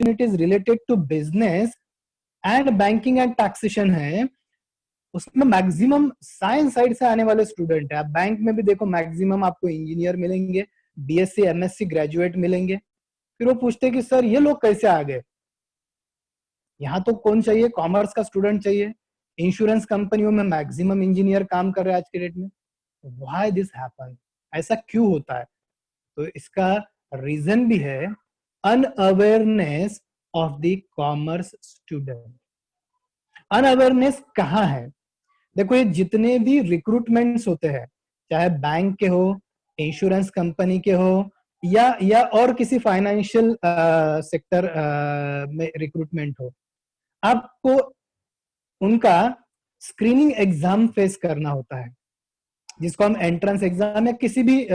Opportunities related to business and banking and taxation है, उसमें maximum science side से आने वाले स्टूडेंट है। आप बैंक में भी देखो मैक्सिमम आपको इंजीनियर मिलेंगे, बीएससी एमएससी ग्रेजुएट मिलेंगे। फिर वो पूछते हैं कि सर ये लोग कैसे आ गए? यहाँ तो कौन चाहिए? कॉमर्स का स्टूडेंट चाहिए। इंश्योरेंस कंपनियों में मैक्सिमम इंजीनियर काम कर रहे हैं आज के डेट में। Why this happen? ऐसा क्यों होता है? तो इसका रीजन भी है unawareness of the commerce student. Unawareness कहाँ है? देखो ये जितने भी रिक्रूटमेंट्स होते हैं, चाहे बैंक के हो, इंश्योरेंस कंपनी के हो, या और किसी फाइनेंशियल सेक्टर में रिक्रूटमेंट हो, आपको उनका स्क्रीनिंग एग्जाम फेस करना होता है, जिसको हम एंट्रेंस एग्जाम या किसी भी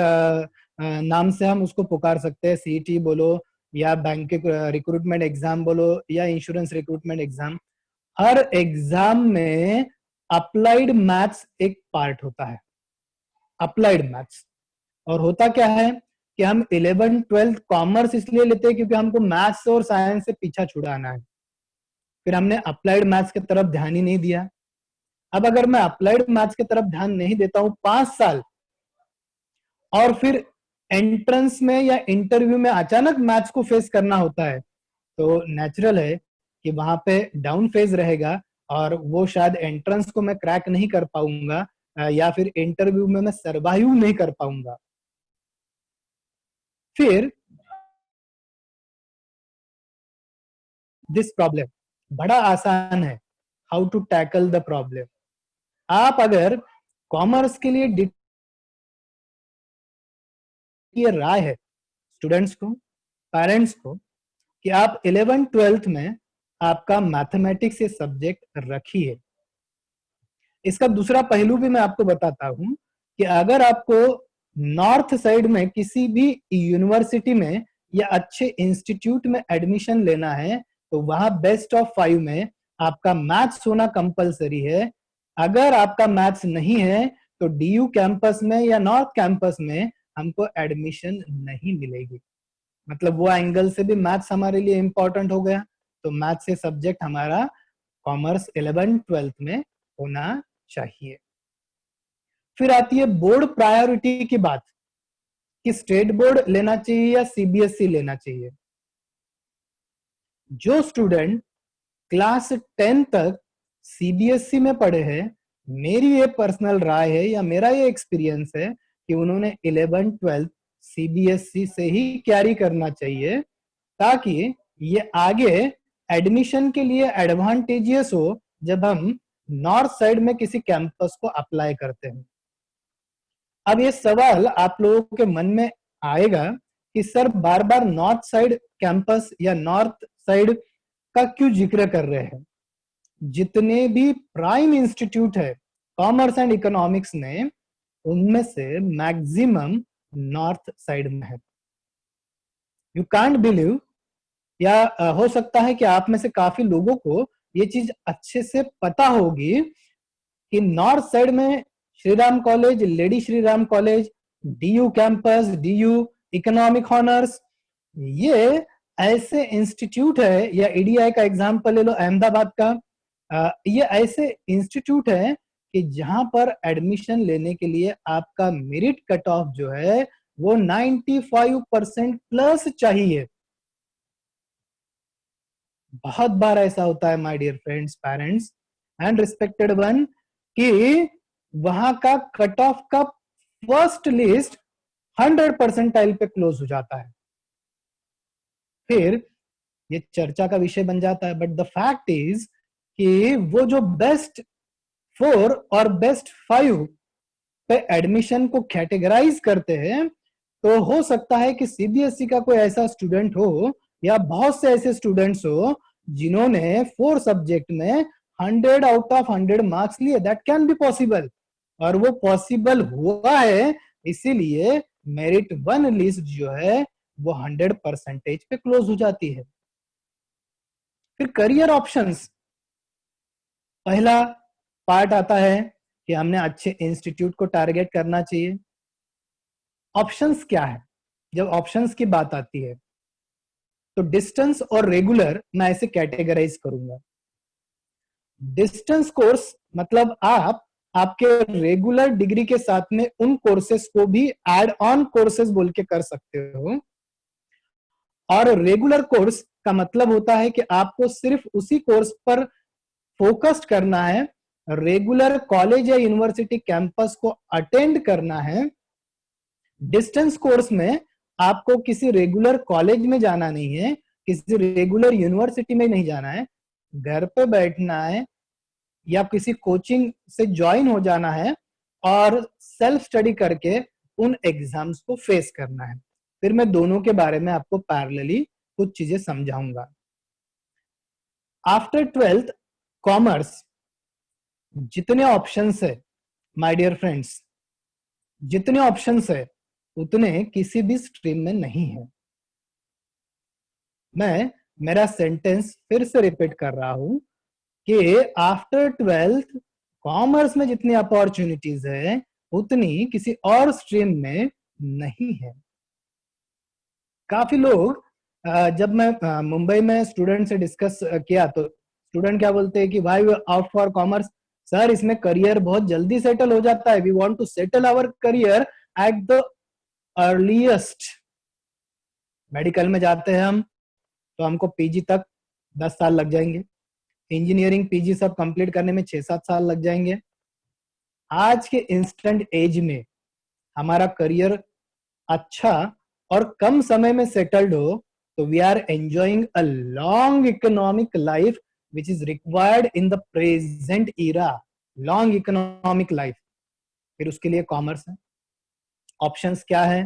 नाम से हम उसको पुकार सकते हैं। सीईटी बोलो या बैंक के रिक्रूटमेंट एग्जाम बोलो या इंश्योरेंस रिक्रूटमेंट एग्जाम। हर एग्जाम में अप्लाइड मैथ्स एक पार्ट होता है। Applied maths. और होता क्या है कि हम 11th 12th कॉमर्स इसलिए लेते हैं क्योंकि हमको मैथ्स और साइंस से पीछा छुड़ाना है। फिर हमने अप्लाइड मैथ्स की तरफ ध्यान ही नहीं दिया। अब अगर मैं अप्लाइड मैथ्स की तरफ ध्यान नहीं देता हूं 5 साल, और फिर एंट्रेंस में या इंटरव्यू में अचानक मैथ्स को फेस करना होता है, तो नेचुरल है कि वहां पे डाउन फेज रहेगा और वो शायद एंट्रेंस को मैं क्रैक नहीं कर पाऊंगा या फिर इंटरव्यू में मैं सर्वाइव नहीं कर पाऊंगा। फिर दिस प्रॉब्लम बड़ा आसान है, how to tackle the problem. आप अगर कॉमर्स के लिए ये राय है स्टूडेंट्स को, पेरेंट्स को, कि आप 11th 12th में आपका मैथमेटिक्स ये सब्जेक्ट रखिए। इसका दूसरा पहलू भी मैं आपको बताता हूं कि अगर आपको नॉर्थ साइड में किसी भी यूनिवर्सिटी में या अच्छे इंस्टीट्यूट में एडमिशन लेना है, तो वहां बेस्ट ऑफ 5 में आपका मैथ्स होना कंपलसरी है। अगर आपका मैथ्स नहीं है तो डीयू कैंपस में या नॉर्थ कैंपस में हमको एडमिशन नहीं मिलेगी। मतलब वो एंगल से भी मैथ्स हमारे लिए इंपॉर्टेंट हो गया। तो मैथ्स से सब्जेक्ट हमारा कॉमर्स 11th 12th में होना चाहिए। फिर आती है बोर्ड प्रायोरिटी की बात कि स्टेट बोर्ड लेना चाहिए या सीबीएसई लेना चाहिए। जो स्टूडेंट क्लास 10 तक सीबीएसई में पढ़े हैं, मेरी ये पर्सनल राय है या मेरा ये एक्सपीरियंस है कि उन्होंने 11th 12th सीबीएसई से ही कैरी करना चाहिए, ताकि ये आगे एडमिशन के लिए एडवांटेजियस हो जब हम नॉर्थ साइड में किसी कैंपस को अप्लाई करते हैं। अब ये सवाल आप लोगों के मन में आएगा कि सर बार बार नॉर्थ साइड कैंपस या नॉर्थ साइड का क्यों जिक्र कर रहे हैं? जितने भी प्राइम इंस्टीट्यूट है कॉमर्स एंड इकोनॉमिक्स में, उनमें से मैक्सिमम नॉर्थ साइड में है। यू कांट बिलीव, या हो सकता है कि आप में से काफी लोगों को ये चीज अच्छे से पता होगी कि नॉर्थ साइड में Shri Ram college, lady Shri Ram college, DU campus, DU economic honours, ये ऐसे इंस्टीट्यूट है, या ईडीआई का एग्जांपल ले लो अहमदाबाद का, ये ऐसे इंस्टीट्यूट है कि जहां पर एडमिशन लेने के लिए आपका मेरिट कट ऑफ जो है वो 95% प्लस चाहिए। बहुत बार ऐसा होता है my dear friends, parents and respected one, कि वहां का कट ऑफ का फर्स्ट लिस्ट 100% पे क्लोज हो जाता है। फिर ये चर्चा का विषय बन जाता है। बट द फैक्ट इज कि वो जो बेस्ट 4 और बेस्ट 5 पे एडमिशन को कैटेगराइज करते हैं, तो हो सकता है कि सीबीएसई का कोई ऐसा स्टूडेंट हो या बहुत से ऐसे स्टूडेंट्स हो जिन्होंने 4 सब्जेक्ट में 100 आउट ऑफ 100 मार्क्स लिए। दैट कैन बी पॉसिबल, और वो पॉसिबल हुआ है, इसीलिए मेरिट 1 लिस्ट जो है वो 100% पे क्लोज हो जाती है। फिर करियर ऑप्शंस, पहला पार्ट आता है कि हमने अच्छे इंस्टीट्यूट को टारगेट करना चाहिए। ऑप्शंस क्या है? जब ऑप्शंस की बात आती है तो डिस्टेंस और रेगुलर मैं ऐसे कैटेगराइज करूंगा। डिस्टेंस कोर्स मतलब आप आपके रेगुलर डिग्री के साथ में उन कोर्सेस को भी एड ऑन कोर्सेस बोल के कर सकते हो, और रेगुलर कोर्स का मतलब होता है कि आपको सिर्फ उसी कोर्स पर फोकस्ड करना है, रेगुलर कॉलेज या यूनिवर्सिटी कैंपस को अटेंड करना है। डिस्टेंस कोर्स में आपको किसी रेगुलर कॉलेज में जाना नहीं है, किसी रेगुलर यूनिवर्सिटी में नहीं जाना है, घर पे बैठना है या किसी कोचिंग से ज्वाइन हो जाना है और सेल्फ स्टडी करके उन एग्जाम्स को फेस करना है। फिर मैं दोनों के बारे में आपको पैरेलली कुछ चीजें समझाऊंगा। आफ्टर 12th कॉमर्स जितने ऑप्शंस है माय डियर फ्रेंड्स, जितने ऑप्शंस है उतने किसी भी स्ट्रीम में नहीं है। मैं मेरा सेंटेंस फिर से रिपीट कर रहा हूं कि आफ्टर 12th कॉमर्स में जितनी अपॉर्चुनिटीज है उतनी किसी और स्ट्रीम में नहीं है। काफी लोग जब मैं मुंबई में स्टूडेंट से डिस्कस किया तो स्टूडेंट क्या बोलते हैं कि भाई we out for commerce, sir इसमें करियर बहुत जल्दी सेटल हो जाता है, we want to settle our career at the earliest. Medical में जाते हैं हम तो हमको पीजी तक 10 साल लग जाएंगे, इंजीनियरिंग पीजी सब कंप्लीट करने में 6-7 साल लग जाएंगे। आज के इंस्टेंट एज में हमारा करियर अच्छा और कम समय में सेटल्ड हो तो we are enjoying a long economic life which is required in the present era, long economic life. फिर उसके लिए कॉमर्स है। ऑप्शंस क्या है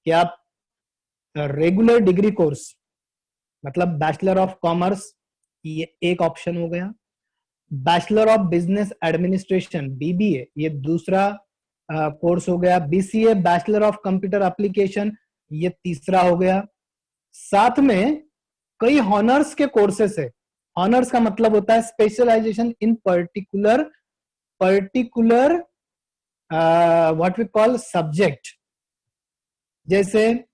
कि आप रेगुलर डिग्री कोर्स मतलब बैचलर ऑफ कॉमर्स, ये एक ऑप्शन हो गया। Bachelor of business administration BBA ये दूसरा कोर्स हो गया। BCA bachelor of computer application ये तीसरा हो गया। साथ में कई हॉनर्स के कोर्सेस है। हॉनर्स का मतलब होता है specialization in particular what we call subject. जैसे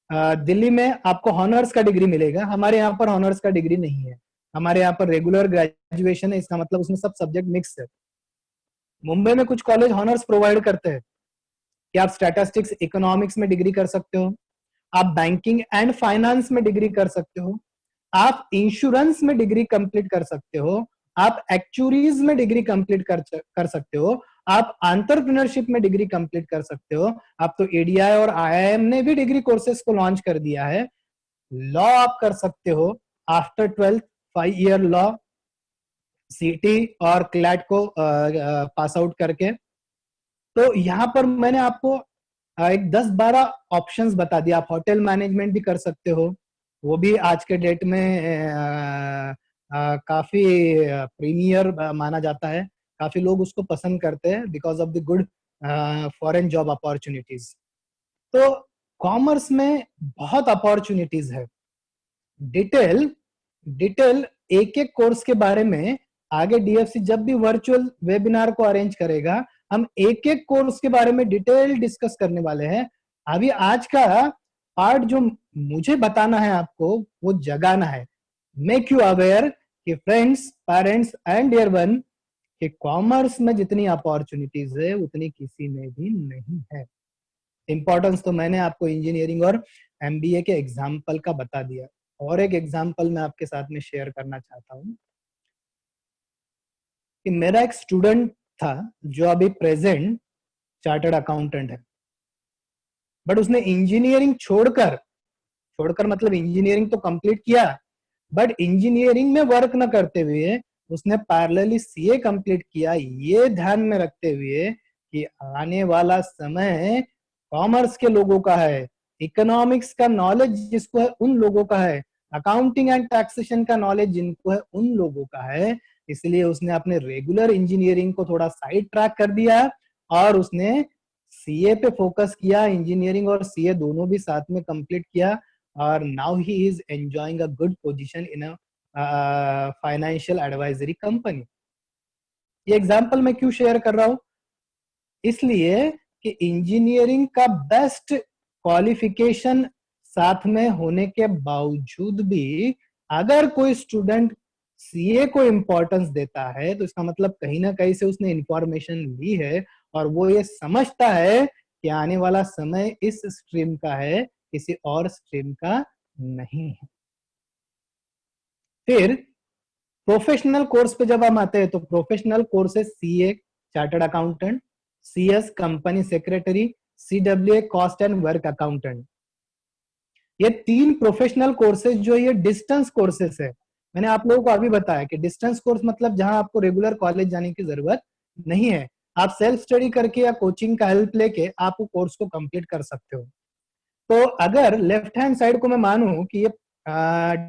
दिल्ली में आपको हॉनर्स का डिग्री मिलेगा, हमारे यहाँ पर हॉनर्स का डिग्री नहीं है, हमारे यहाँ पर रेगुलर ग्रेजुएशन है, इसका मतलब उसमें सब सब्जेक्ट मिक्स है। मुंबई में कुछ कॉलेज हॉनर्स प्रोवाइड करते हैं कि आप स्टैटिस्टिक्स इकोनॉमिक्स में डिग्री कर सकते हो, आप बैंकिंग एंड फाइनेंस में डिग्री कर सकते हो, आप इंश्योरेंस में डिग्री कंप्लीट कर सकते हो, आप एक्चुरीज में डिग्री कंप्लीट कर सकते हो, आप एंटरप्रेन्योरशिप में डिग्री कंप्लीट कर सकते हो। आप तो एडीआई और आईआईएम ने भी डिग्री कोर्सेज को लॉन्च कर दिया है। लॉ आप कर सकते हो आफ्टर 12th 5 ईयर लॉ सीटी और क्लैट को पास आउट करके। तो यहाँ पर मैंने आपको एक 10-12 ऑप्शंस बता दिया। आप होटल मैनेजमेंट भी कर सकते हो, वो भी आज के डेट में काफी प्रीमियर माना जाता है, काफी लोग उसको पसंद करते हैं because of the good foreign job opportunities. तो कॉमर्स में बहुत अपॉर्चुनिटीज है। डिटेल डिटेल एक एक कोर्स के बारे में आगे डीएफसी जब भी वर्चुअल वेबिनार को अरेंज करेगा हम एक एक कोर्स के बारे में डिटेल डिस्कस करने वाले हैं। अभी आज का पार्ट जो मुझे बताना है आपको वो जगाना है, मेक यू अवेयर कि friends, parents and dear one कि कॉमर्स में जितनी अपॉर्चुनिटीज है उतनी किसी में भी नहीं है। इंपॉर्टेंस तो मैंने आपको इंजीनियरिंग और एमबीए के एग्जाम्पल का बता दिया। और एक एग्जाम्पल मैं आपके साथ में शेयर करना चाहता हूँ कि मेरा एक स्टूडेंट था जो अभी प्रेजेंट चार्टर्ड अकाउंटेंट है, बट उसने इंजीनियरिंग छोड़कर मतलब इंजीनियरिंग तो कंप्लीट किया बट इंजीनियरिंग में वर्क न करते हुए उसने पैरेलली सीए कंप्लीट किया, ये ध्यान में रखते हुए कि आने वाला समय कॉमर्स के लोगों का है, इकोनॉमिक्स का नॉलेज जिसको है उन लोगों का है, अकाउंटिंग एंड टैक्सेशन का नॉलेज जिनको है उन लोगों का है। इसलिए उसने अपने रेगुलर इंजीनियरिंग को थोड़ा साइड ट्रैक कर दिया और उसने सीए पे फोकस किया। इंजीनियरिंग और सीए दोनों भी साथ में कंप्लीट किया और now he is enjoying a good position in a financial advisory company. ये एग्जांपल मैं क्यों शेयर कर रहा हूं? इसलिए कि इंजीनियरिंग का बेस्ट क्वालिफिकेशन साथ में होने के बावजूद भी अगर कोई स्टूडेंट सीए को इम्पोर्टेंस देता है तो इसका मतलब कहीं ना कहीं से उसने इंफॉर्मेशन ली है और वो ये समझता है कि आने वाला समय इस स्ट्रीम का है, किसी और स्ट्रीम का नहीं है। फिर प्रोफेशनल कोर्स पे जब हम आते हैं तो professional courses CA chartered accountant, CS company secretary, CWA cost and work accountant, ये तीन प्रोफेशनल कोर्सेज जो ये डिस्टेंस कोर्सेज है। मैंने आप लोगों को अभी बताया कि डिस्टेंस कोर्स मतलब जहां आपको रेगुलर कॉलेज जाने की जरूरत नहीं है, आप सेल्फ स्टडी करके या कोचिंग का हेल्प लेके आप वो कोर्स को कंप्लीट कर सकते हो। तो अगर लेफ्ट हैंड साइड को मैं मानूं कि ये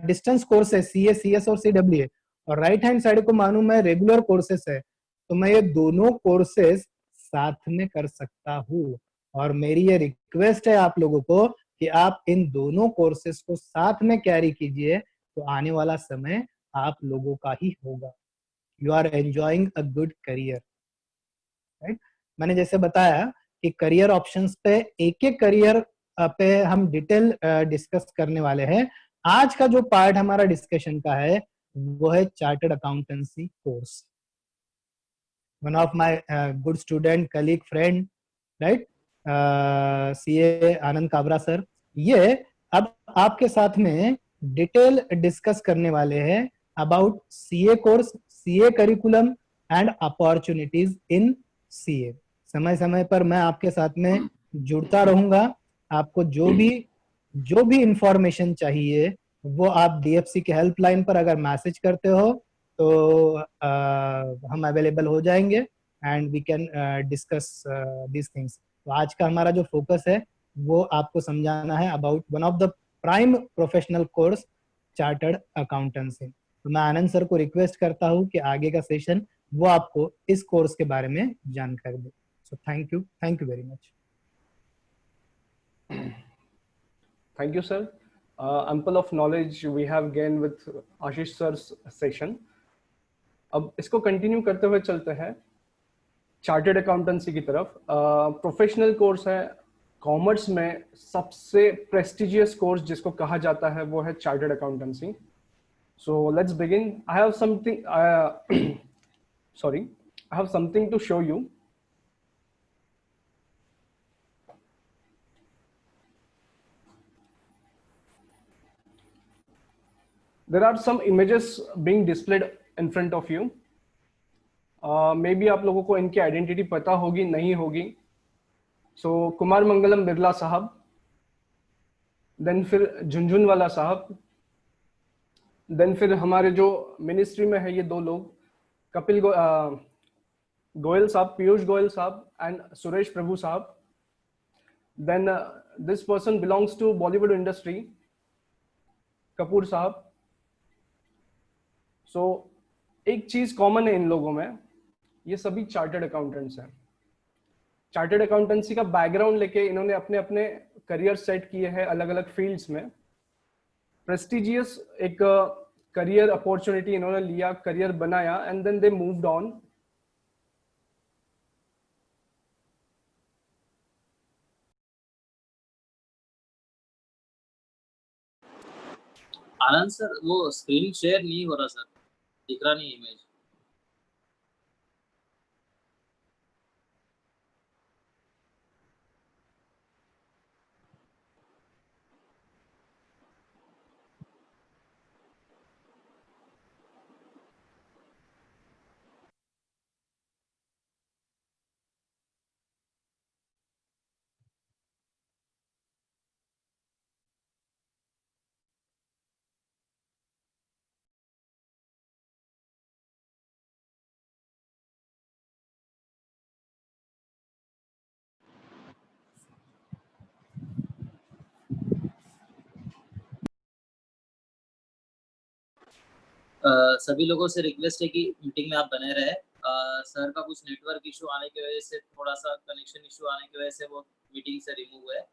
डिस्टेंस कोर्स है सीए सीएस और सीडब्ल्यूए, और राइट हैंड साइड को मानूं मैं रेगुलर कोर्सेस है, तो मैं ये दोनों कोर्सेस साथ में कर सकता हूँ। और मेरी ये रिक्वेस्ट है आप लोगों को कि आप इन दोनों कोर्सेस को साथ में कैरी कीजिए, तो आने वाला समय आप लोगों का ही होगा। You are enjoying a good career, right. मैंने जैसे बताया कि करियर ऑप्शंस पे एक एक करियर पे हम डिटेल डिस्कस करने वाले हैं। आज का जो पार्ट हमारा डिस्कशन का है वो है chartered accountancy course. One of my good student colleague friend, right, CA Anand Kabra sir, ये अब आपके साथ में डिटेल डिस्कस करने वाले हैं about CA course, CA curriculum and opportunities in CA. समय समय पर मैं आपके साथ में जुड़ता रहूंगा। आपको जो भी इंफॉर्मेशन चाहिए वो आप डीएफसी के हेल्पलाइन पर अगर मैसेज करते हो तो हम अवेलेबल हो जाएंगे and we can discuss this things. तो आज का हमारा जो फोकस है वो आपको समझाना है about one of the prime professional course chartered accountancy. तो मैं आनंद सर को रिक्वेस्ट करता हूँ कि आगे का सेशन वो आपको इस कोर्स के बारे में जानकारी दे। So thank you very much. Thank you, sir. Ample of knowledge we have gained with Ashish sir's session. अब इसको कंटिन्यू करते हुए चलते हैं चार्टर्ड अकाउंटेंसी की तरफ। प्रोफेशनल कोर्स है, कॉमर्स में सबसे प्रेस्टिजियस कोर्स जिसको कहा जाता है वो है chartered accountancy. So let's begin. I have something sorry, I have something to show you. There are some images being displayed in front of you. May be आप लोगों को इनकी आइडेंटिटी पता होगी नहीं होगी। सो कुमार मंगलम बिरला साहब, देन फिर झुनझुनवाला साहब, देन फिर हमारे जो मिनिस्ट्री में है ये दो लोग, कपिल गोयल साहब, पीयूष गोयल साहब एंड सुरेश प्रभु साहब। Then this person belongs to Bollywood industry, Kapoor साहब। सो एक चीज कॉमन है इन लोगों में, ये सभी चार्टर्ड अकाउंटेंट्स हैं। चार्टर्ड अकाउंटेंसी का बैकग्राउंड लेके इन्होंने अपने अपने करियर सेट किए हैं अलग अलग फील्ड्स में। प्रेस्टिजियस एक करियर अपॉर्चुनिटी इन्होंने लिया, करियर बनाया and then they moved on. Anand sir, वो स्क्रीन शेयर नहीं हो रहा सर, दिख रहा नहीं इमेज। सभी लोगों से रिक्वेस्ट है कि मीटिंग में आप बने रहे। सर का कुछ नेटवर्क इशू आने की वजह से, थोड़ा सा कनेक्शन इशू आने की वजह से वो मीटिंग से रिमूव है।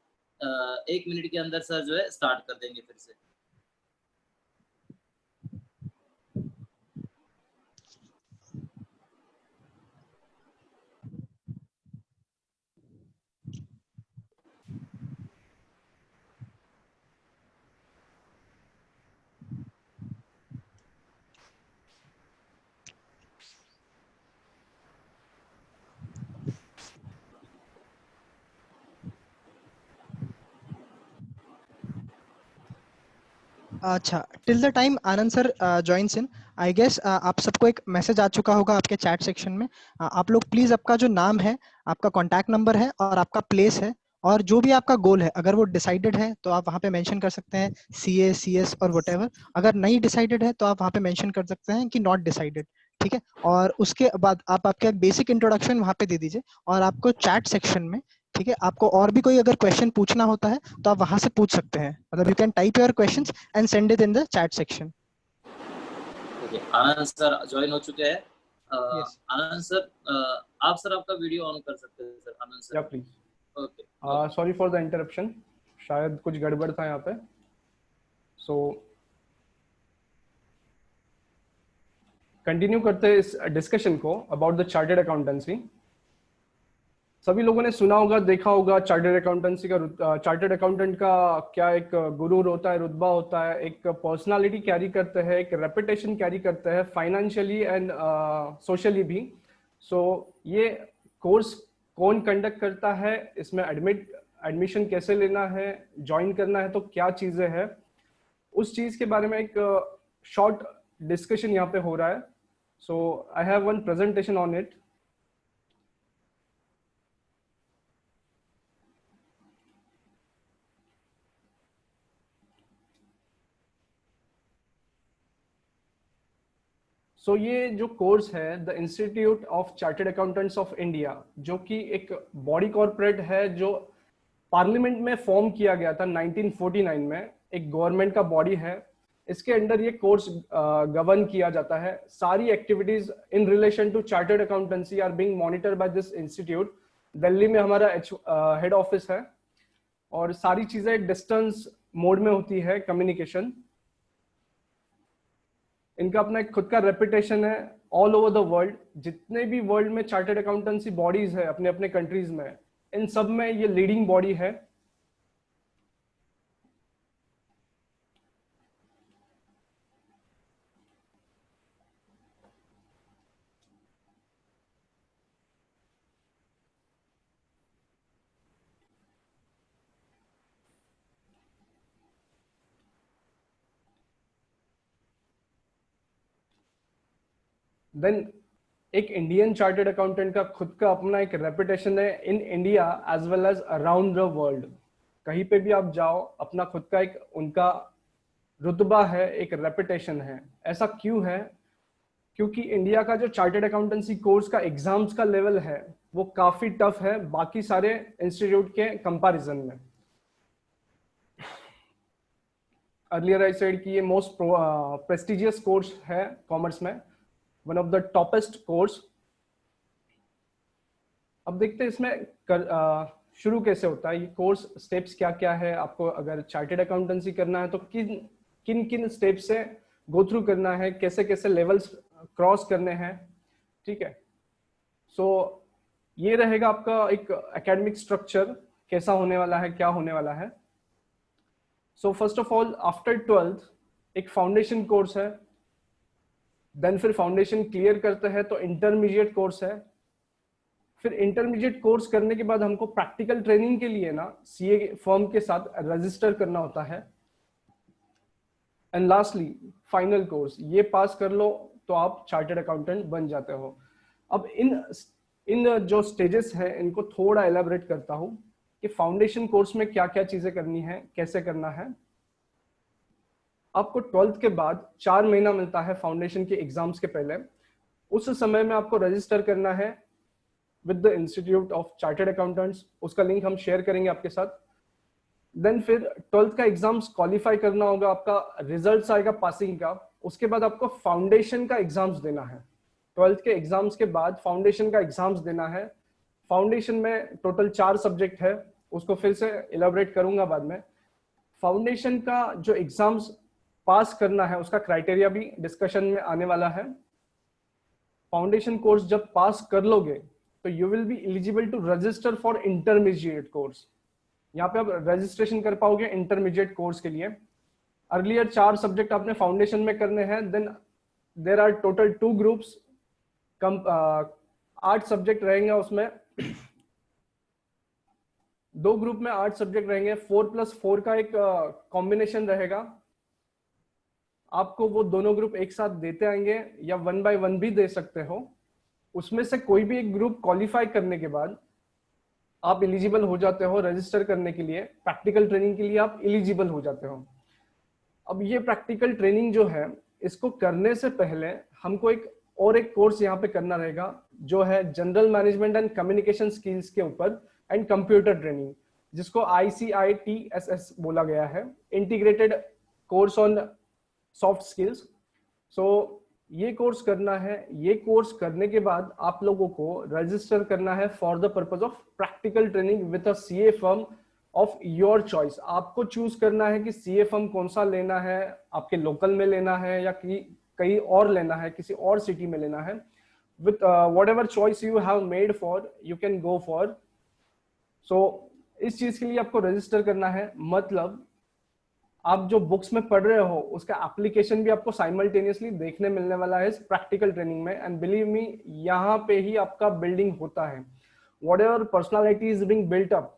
1 मिनट के अंदर सर जो है स्टार्ट कर देंगे फिर से। अच्छा, till the time Anand sir joins in, I guess आप सबको एक मैसेज आ चुका होगा आपके चैट सेक्शन में। आप लोग प्लीज आपका जो नाम है, आपका कॉन्टैक्ट नंबर है और आपका प्लेस है और जो भी आपका गोल है, अगर वो डिसाइडेड है तो आप वहाँ पे मेंशन कर सकते हैं CA CS और वटेवर। अगर नहीं डिसाइडेड है तो आप वहाँ पे मेंशन कर सकते हैं कि नॉट डिसाइडेड। ठीक है, और उसके बाद आप आपका बेसिक इंट्रोडक्शन वहाँ पे दे दीजिए और आपको चैट सेक्शन में, ठीक है, आपको और भी कोई अगर क्वेश्चन पूछना होता है तो आप वहां से पूछ सकते हैं, मतलब you can type your questions and send it in the chat section. Okay, Anand sir join हो चुके हैं। यस आनंद सर, आप सर आपका वीडियो ऑन कर सकते हैं सर, आनंद या sir. Please. Okay, sorry for the interruption, शायद कुछ गड़बड़ था यहाँ पे। सो कंटिन्यू करते हैं इस डिस्कशन को अबाउट द चार्टर्ड अकाउंटेंसी। सभी लोगों ने सुना होगा, देखा होगा चार्टर्ड अकाउंटेंसी का, चार्टर्ड अकाउंटेंट का क्या एक गुरूर होता है, रुतबा होता है, एक पर्सनालिटी कैरी करते हैं, एक रेपुटेशन कैरी करते हैं फाइनेंशियली एंड सोशली भी। सो ये कोर्स कौन कंडक्ट करता है, इसमें एडमिशन कैसे लेना है, ज्वाइन करना है तो क्या चीजें हैं, उस चीज के बारे में एक शॉर्ट डिस्कशन यहाँ पे हो रहा है। So I have one presentation on it. So ये जो कोर्स है the institute of chartered accountants of India, जो कि एक बॉडी कॉर्पोरेट है जो पार्लियामेंट में फॉर्म किया गया था 1949 में, एक गवर्नमेंट का बॉडी है। इसके अंडर ये कोर्स गवर्न किया जाता है। सारी activities in relation to chartered accountancy are being monitor by this institute. Delhi में हमारा हेड ऑफिस है और सारी चीजें डिस्टेंस मोड में होती है, कम्युनिकेशन। इनका अपना एक खुद का रेपुटेशन है ऑल ओवर द वर्ल्ड। जितने भी वर्ल्ड में चार्टर्ड अकाउंटेंसी बॉडीज है अपने अपने कंट्रीज में, इन सब में ये लीडिंग बॉडी है। देन एक इंडियन चार्टर्ड अकाउंटेंट का खुद का अपना एक रेपुटेशन है in India as well as around the world. कहीं पे भी आप जाओ, अपना खुद का एक उनका रुतबा है, एक रेपुटेशन है। ऐसा क्यों है? क्योंकि इंडिया का जो चार्टर्ड अकाउंटेंसी कोर्स का एग्जाम्स का लेवल है वो काफी टफ है बाकी सारे इंस्टीट्यूट के कंपैरिजन में। अर्लियर आई सेड कि ये मोस्ट प्रेस्टिजियस कोर्स है कॉमर्स में, one of the toppest course. अब देखते हैं इसमें शुरू कैसे होता है ये कोर्स, स्टेप्स क्या क्या है। आपको अगर चार्टर्ड अकाउंटेंसी करना है तो किन किन किन स्टेप से गो थ्रू करना है, कैसे कैसे लेवल्स क्रॉस करने हैं, ठीक है। सो ये रहेगा आपका एक एकेडमिक स्ट्रक्चर, कैसा होने वाला है, क्या होने वाला है। So first of all after 12th एक फाउंडेशन कोर्स है, देन फिर फाउंडेशन क्लियर करते हैं तो इंटरमीडिएट कोर्स है। फिर इंटरमीडिएट कोर्स करने के बाद हमको प्रैक्टिकल ट्रेनिंग के लिए ना सीए फर्म के साथ रजिस्टर करना होता है। एंड लास्टली फाइनल कोर्स, ये पास कर लो तो आप चार्टर्ड अकाउंटेंट बन जाते हो। अब इन जो स्टेजेस हैं इनको थोड़ा एलाबरेट करता हूं कि फाउंडेशन कोर्स में क्या क्या चीजें करनी है, कैसे करना है। आपको 12th के बाद 4 महीना मिलता है फाउंडेशन के एग्जाम्स के पहले। उस समय में आपको रजिस्टर करना है with the institute of chartered accountants, उसका लिंक हम शेयर करेंगे आपके साथ। देन फिर 12th का एग्जाम्स क्वालिफाई करना होगा, आपका रिजल्ट आएगा पासिंग का। उसके बाद आपको फाउंडेशन का एग्जाम्स देना है। 12th के एग्जाम्स के बाद फाउंडेशन का एग्जाम्स देना है। फाउंडेशन में टोटल 4 सब्जेक्ट है, उसको फिर से इलेबोरेट करूंगा बाद में। फाउंडेशन का जो एग्जाम्स पास करना है उसका क्राइटेरिया भी डिस्कशन में आने वाला है। फाउंडेशन कोर्स जब पास कर लोगे तो you will be eligible to register for intermediate course. यहाँ पे आप रजिस्ट्रेशन कर पाओगे इंटरमीडिएट कोर्स के लिए। अर्लियर 4 सब्जेक्ट आपने फाउंडेशन में करने हैं। Then there are total 2 groups, 8 subject रहेंगे उसमें। 2 ग्रुप में 8 सब्जेक्ट रहेंगे। 4+4 का एक कॉम्बिनेशन रहेगा। आपको वो दोनों ग्रुप एक साथ देते आएंगे या 1 by 1 भी दे सकते हो। उसमें से कोई भी एक ग्रुप क्वालिफाई करने के बाद आप एलिजिबल हो जाते हो रजिस्टर करने के लिए, प्रैक्टिकल ट्रेनिंग के लिए आप एलिजिबल हो जाते हो। अब ये प्रैक्टिकल ट्रेनिंग जो है, इसको करने से पहले हमको एक कोर्स यहाँ पे करना रहेगा, जो है general management and communication skills के ऊपर एंड कंप्यूटर ट्रेनिंग, जिसको ICITSS बोला गया है, integrated course on soft skills. So ये कोर्स करना है। ये कोर्स करने के बाद आप लोगों को रजिस्टर करना है for the purpose of practical training with a CA firm of your choice. आपको चूज करना है कि CA फर्म कौन सा लेना है, आपके लोकल में लेना है या कहीं और लेना है, किसी और सिटी में लेना है। With whatever choice you have made for, you can go for. So इस चीज के लिए आपको रजिस्टर करना है, मतलब आप जो बुक्स में पढ़ रहे हो उसका एप्लीकेशन भी आपको साइमल्टेनियसली देखने मिलने वाला है इस प्रैक्टिकल ट्रेनिंग में। एंड बिलीव मी, यहाँ पे ही आपका बिल्डिंग होता है। Whatever personality is being built up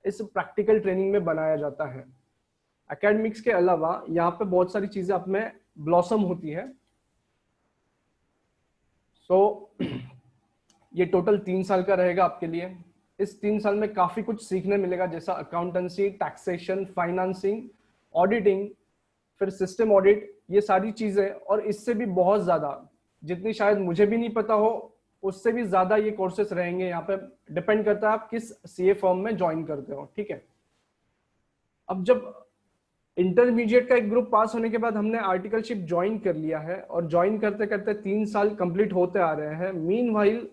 इस प्रैक्टिकल ट्रेनिंग में बनाया जाता है। एकेडमिक्स के अलावा यहाँ पे बहुत सारी चीजें आप में ब्लॉसम होती है। सो ये टोटल 3 साल का रहेगा आपके लिए। इस 3 साल में काफी कुछ सीखने मिलेगा, जैसा अकाउंटेंसी, टैक्सेशन, फाइनेंसिंग, ऑडिटिंग, फिर सिस्टम ऑडिट, ये सारी चीजें, और इससे भी बहुत ज्यादा, जितनी शायद मुझे भी नहीं पता हो उससे भी ज्यादा ये कोर्सेस रहेंगे यहाँ पे। डिपेंड करता है आप किस CA फर्म में ज्वाइन करते हो, ठीक है। अब जब इंटरमीडिएट का एक ग्रुप पास होने के बाद हमने आर्टिकलशिप ज्वाइन कर लिया है, और ज्वाइन करते करते 3 साल कंप्लीट होते आ रहे हैं। मीनवाइल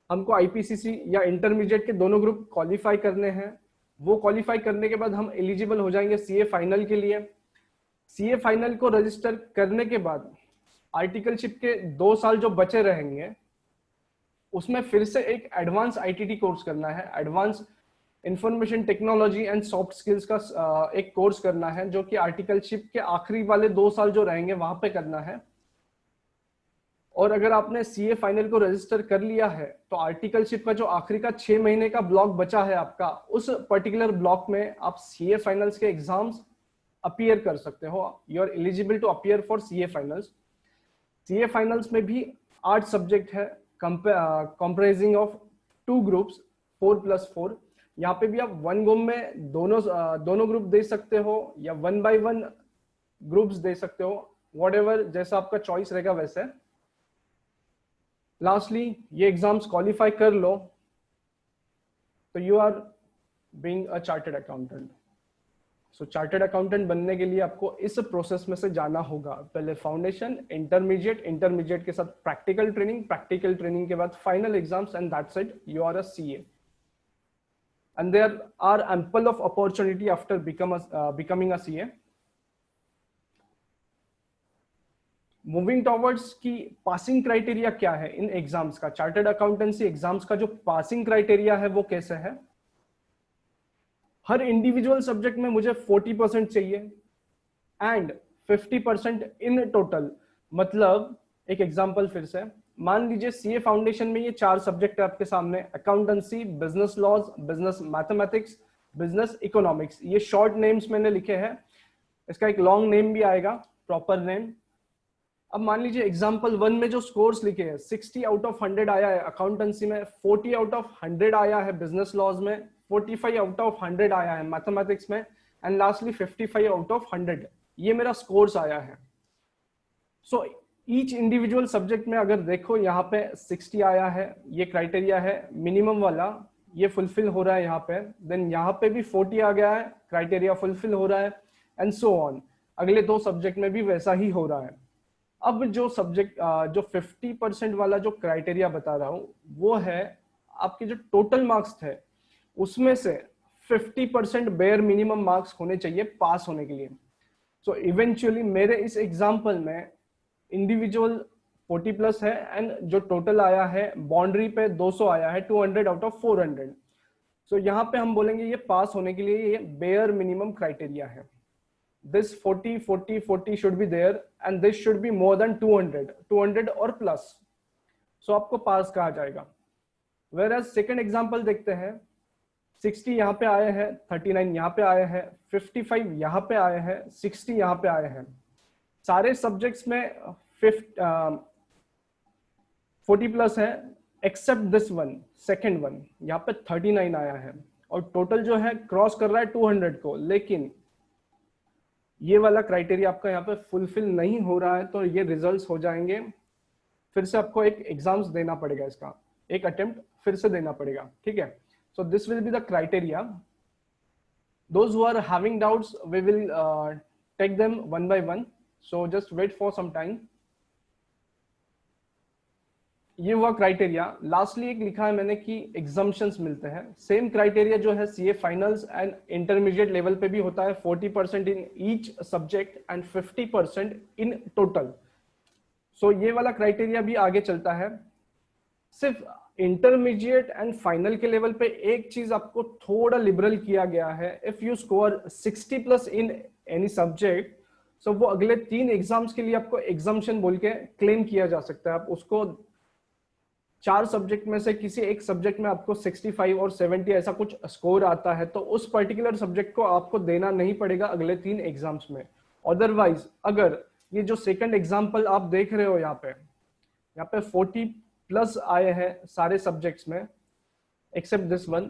हमको IPCC या इंटरमीडिएट के दोनों ग्रुप क्वालिफाई करने हैं। वो क्वालिफाई करने के बाद हम एलिजिबल हो जाएंगे CA फाइनल के लिए। CA फाइनल को रजिस्टर करने के बाद आर्टिकलशिप के 2 साल जो बचे रहेंगे, उसमें फिर से एक एडवांस ITT कोर्स करना है, advance information technology and soft skills का एक कोर्स करना है, जो कि आर्टिकलशिप के आखिरी वाले 2 साल जो रहेंगे वहां पे करना है। और अगर आपने CA फाइनल को रजिस्टर कर लिया है, तो आर्टिकलशिप का जो आखिरी का 6 महीने का ब्लॉक बचा है आपका, उस पर्टिकुलर ब्लॉक में आप CA फाइनल्स के एग्जाम्स अपीयर कर सकते हो। You are eligible to appear for CA finals. CA finals में भी 8 सब्जेक्ट है, कंप्राइजिंग ऑफ 2 ग्रुप्स, 4+4। यहाँ पे भी आप 1 गो में दोनों ग्रुप दे सकते हो, या 1 by 1 ग्रुप्स दे सकते हो, व्हाटएवर जैसा आपका चॉइस रहेगा वैसे। लास्टली, ये एग्जाम्स क्वालिफाई कर लो तो you are being a chartered accountant. So chartered accountant बनने के लिए आपको इस प्रोसेस में से जाना होगा। पहले फाउंडेशन, इंटरमीडिएट के साथ प्रैक्टिकल ट्रेनिंग के बाद final exams, and that's it, you are a CA। And there are ample of opportunity after becoming a CA. Moving towards की पासिंग क्राइटेरिया क्या है इन एग्जाम्स का, चार्टर्ड अकाउंटेंसी एग्जाम्स का जो पासिंग क्राइटेरिया है वो कैसे है। हर इंडिविजुअल सब्जेक्ट में मुझे 40% चाहिए एंड 50% इन टोटल। मतलब एक एग्जांपल फिर से, मान लीजिए CA फाउंडेशन में ये 4 सब्जेक्ट है आपके सामने, accountancy, business laws, business mathematics, business economics. ये शॉर्ट नेम्स मैंने लिखे हैं, इसका एक लॉन्ग नेम भी आएगा, प्रॉपर नेम। अब मान लीजिए एग्जांपल 1 में जो स्कोर्स लिखे हैं, 60 आउट ऑफ 100 आया है अकाउंटेंसी में, 40 आउट ऑफ 100 आया है बिजनेस लॉज में, 45 आउट ऑफ 100 आया है मैथमेटिक्स में, एंड लास्टली 55 आउट ऑफ 100 ये मेरा स्कोर्स आया है। सो ईच इंडिविजुअल सब्जेक्ट में अगर देखो यहाँ पे 60 आया है, ये क्राइटेरिया है मिनिमम वाला, ये फुलफिल हो रहा है यहाँ पे, देन यहाँ पे भी 40 आ गया है, क्राइटेरिया फुलफिल हो रहा है, एंड सो ऑन। अगले 2 सब्जेक्ट में भी वैसा ही हो रहा है। अब जो सब्जेक्ट जो 50% वाला जो क्राइटेरिया बता रहा हूं, वो है आपके जो टोटल मार्क्स थे उसमें से 50% बेयर मिनिमम मार्क्स होने चाहिए पास होने के लिए। सो इवेंचुअली मेरे इस एग्जांपल में इंडिविजुअल 40+ है, एंड जो टोटल आया है बाउंड्री पे 200 आया है, 200 आउट ऑफ 400। सो यहाँ पे हम बोलेंगे ये पास होने के लिए ये बेयर मिनिमम क्राइटेरिया है। This 40 should be there and this should be more than 200 और प्लस, सो आपको पास कहा जाएगा। Whereas सेकेंड एग्जांपल देखते हैं, 60 यहाँ पे आए हैं, 39 यहाँ पे आए हैं, 55 यहाँ पे आए हैं, 60 यहाँ पे आए हैं। सारे सब्जेक्ट्स में 40 प्लस है, except this one, second one, यहाँ पे 39 आया है और टोटल जो है क्रॉस कर रहा है 200 को, लेकिन ये वाला क्राइटेरिया आपका यहाँ पे फुलफिल नहीं हो रहा है, तो ये रिजल्ट्स हो जाएंगे। फिर से आपको एक एग्जाम्स देना पड़ेगा, इसका एक अटेम्प्ट फिर से देना पड़ेगा, ठीक है। So this will be the criteria. Those who are having doubts we will take them one by one, so just wait for some time. ये हुआ क्राइटेरिया। लास्टली एक लिखा है मैंने कि एग्जाम्पशंस मिलते हैं। सेम क्राइटेरिया जो है CA finals and intermediate level पे भी होता है, 40% in each subject and 50% in total. So ये वाला क्राइटेरिया भी आगे चलता है। सिर्फ इंटरमीडिएट एंड फाइनल के लेवल पे एक चीज आपको थोड़ा लिबरल किया गया है, if you score 60 plus in any subject, so वो अगले 3 एग्जाम्स के लिए आपको एग्जाम्पशन बोल के क्लेम किया जा सकता है। आप उसको 4 सब्जेक्ट में से किसी एक सब्जेक्ट में आपको 65 और 70 ऐसा कुछ स्कोर आता है, तो उस पर्टिकुलर सब्जेक्ट को आपको देना नहीं पड़ेगा अगले 3 एग्जाम्स में। अदरवाइज अगर ये जो सेकंड एग्जाम्पल आप देख रहे हो यहाँ पे 40 प्लस आए हैं सारे सब्जेक्ट्स में एक्सेप्ट दिस वन,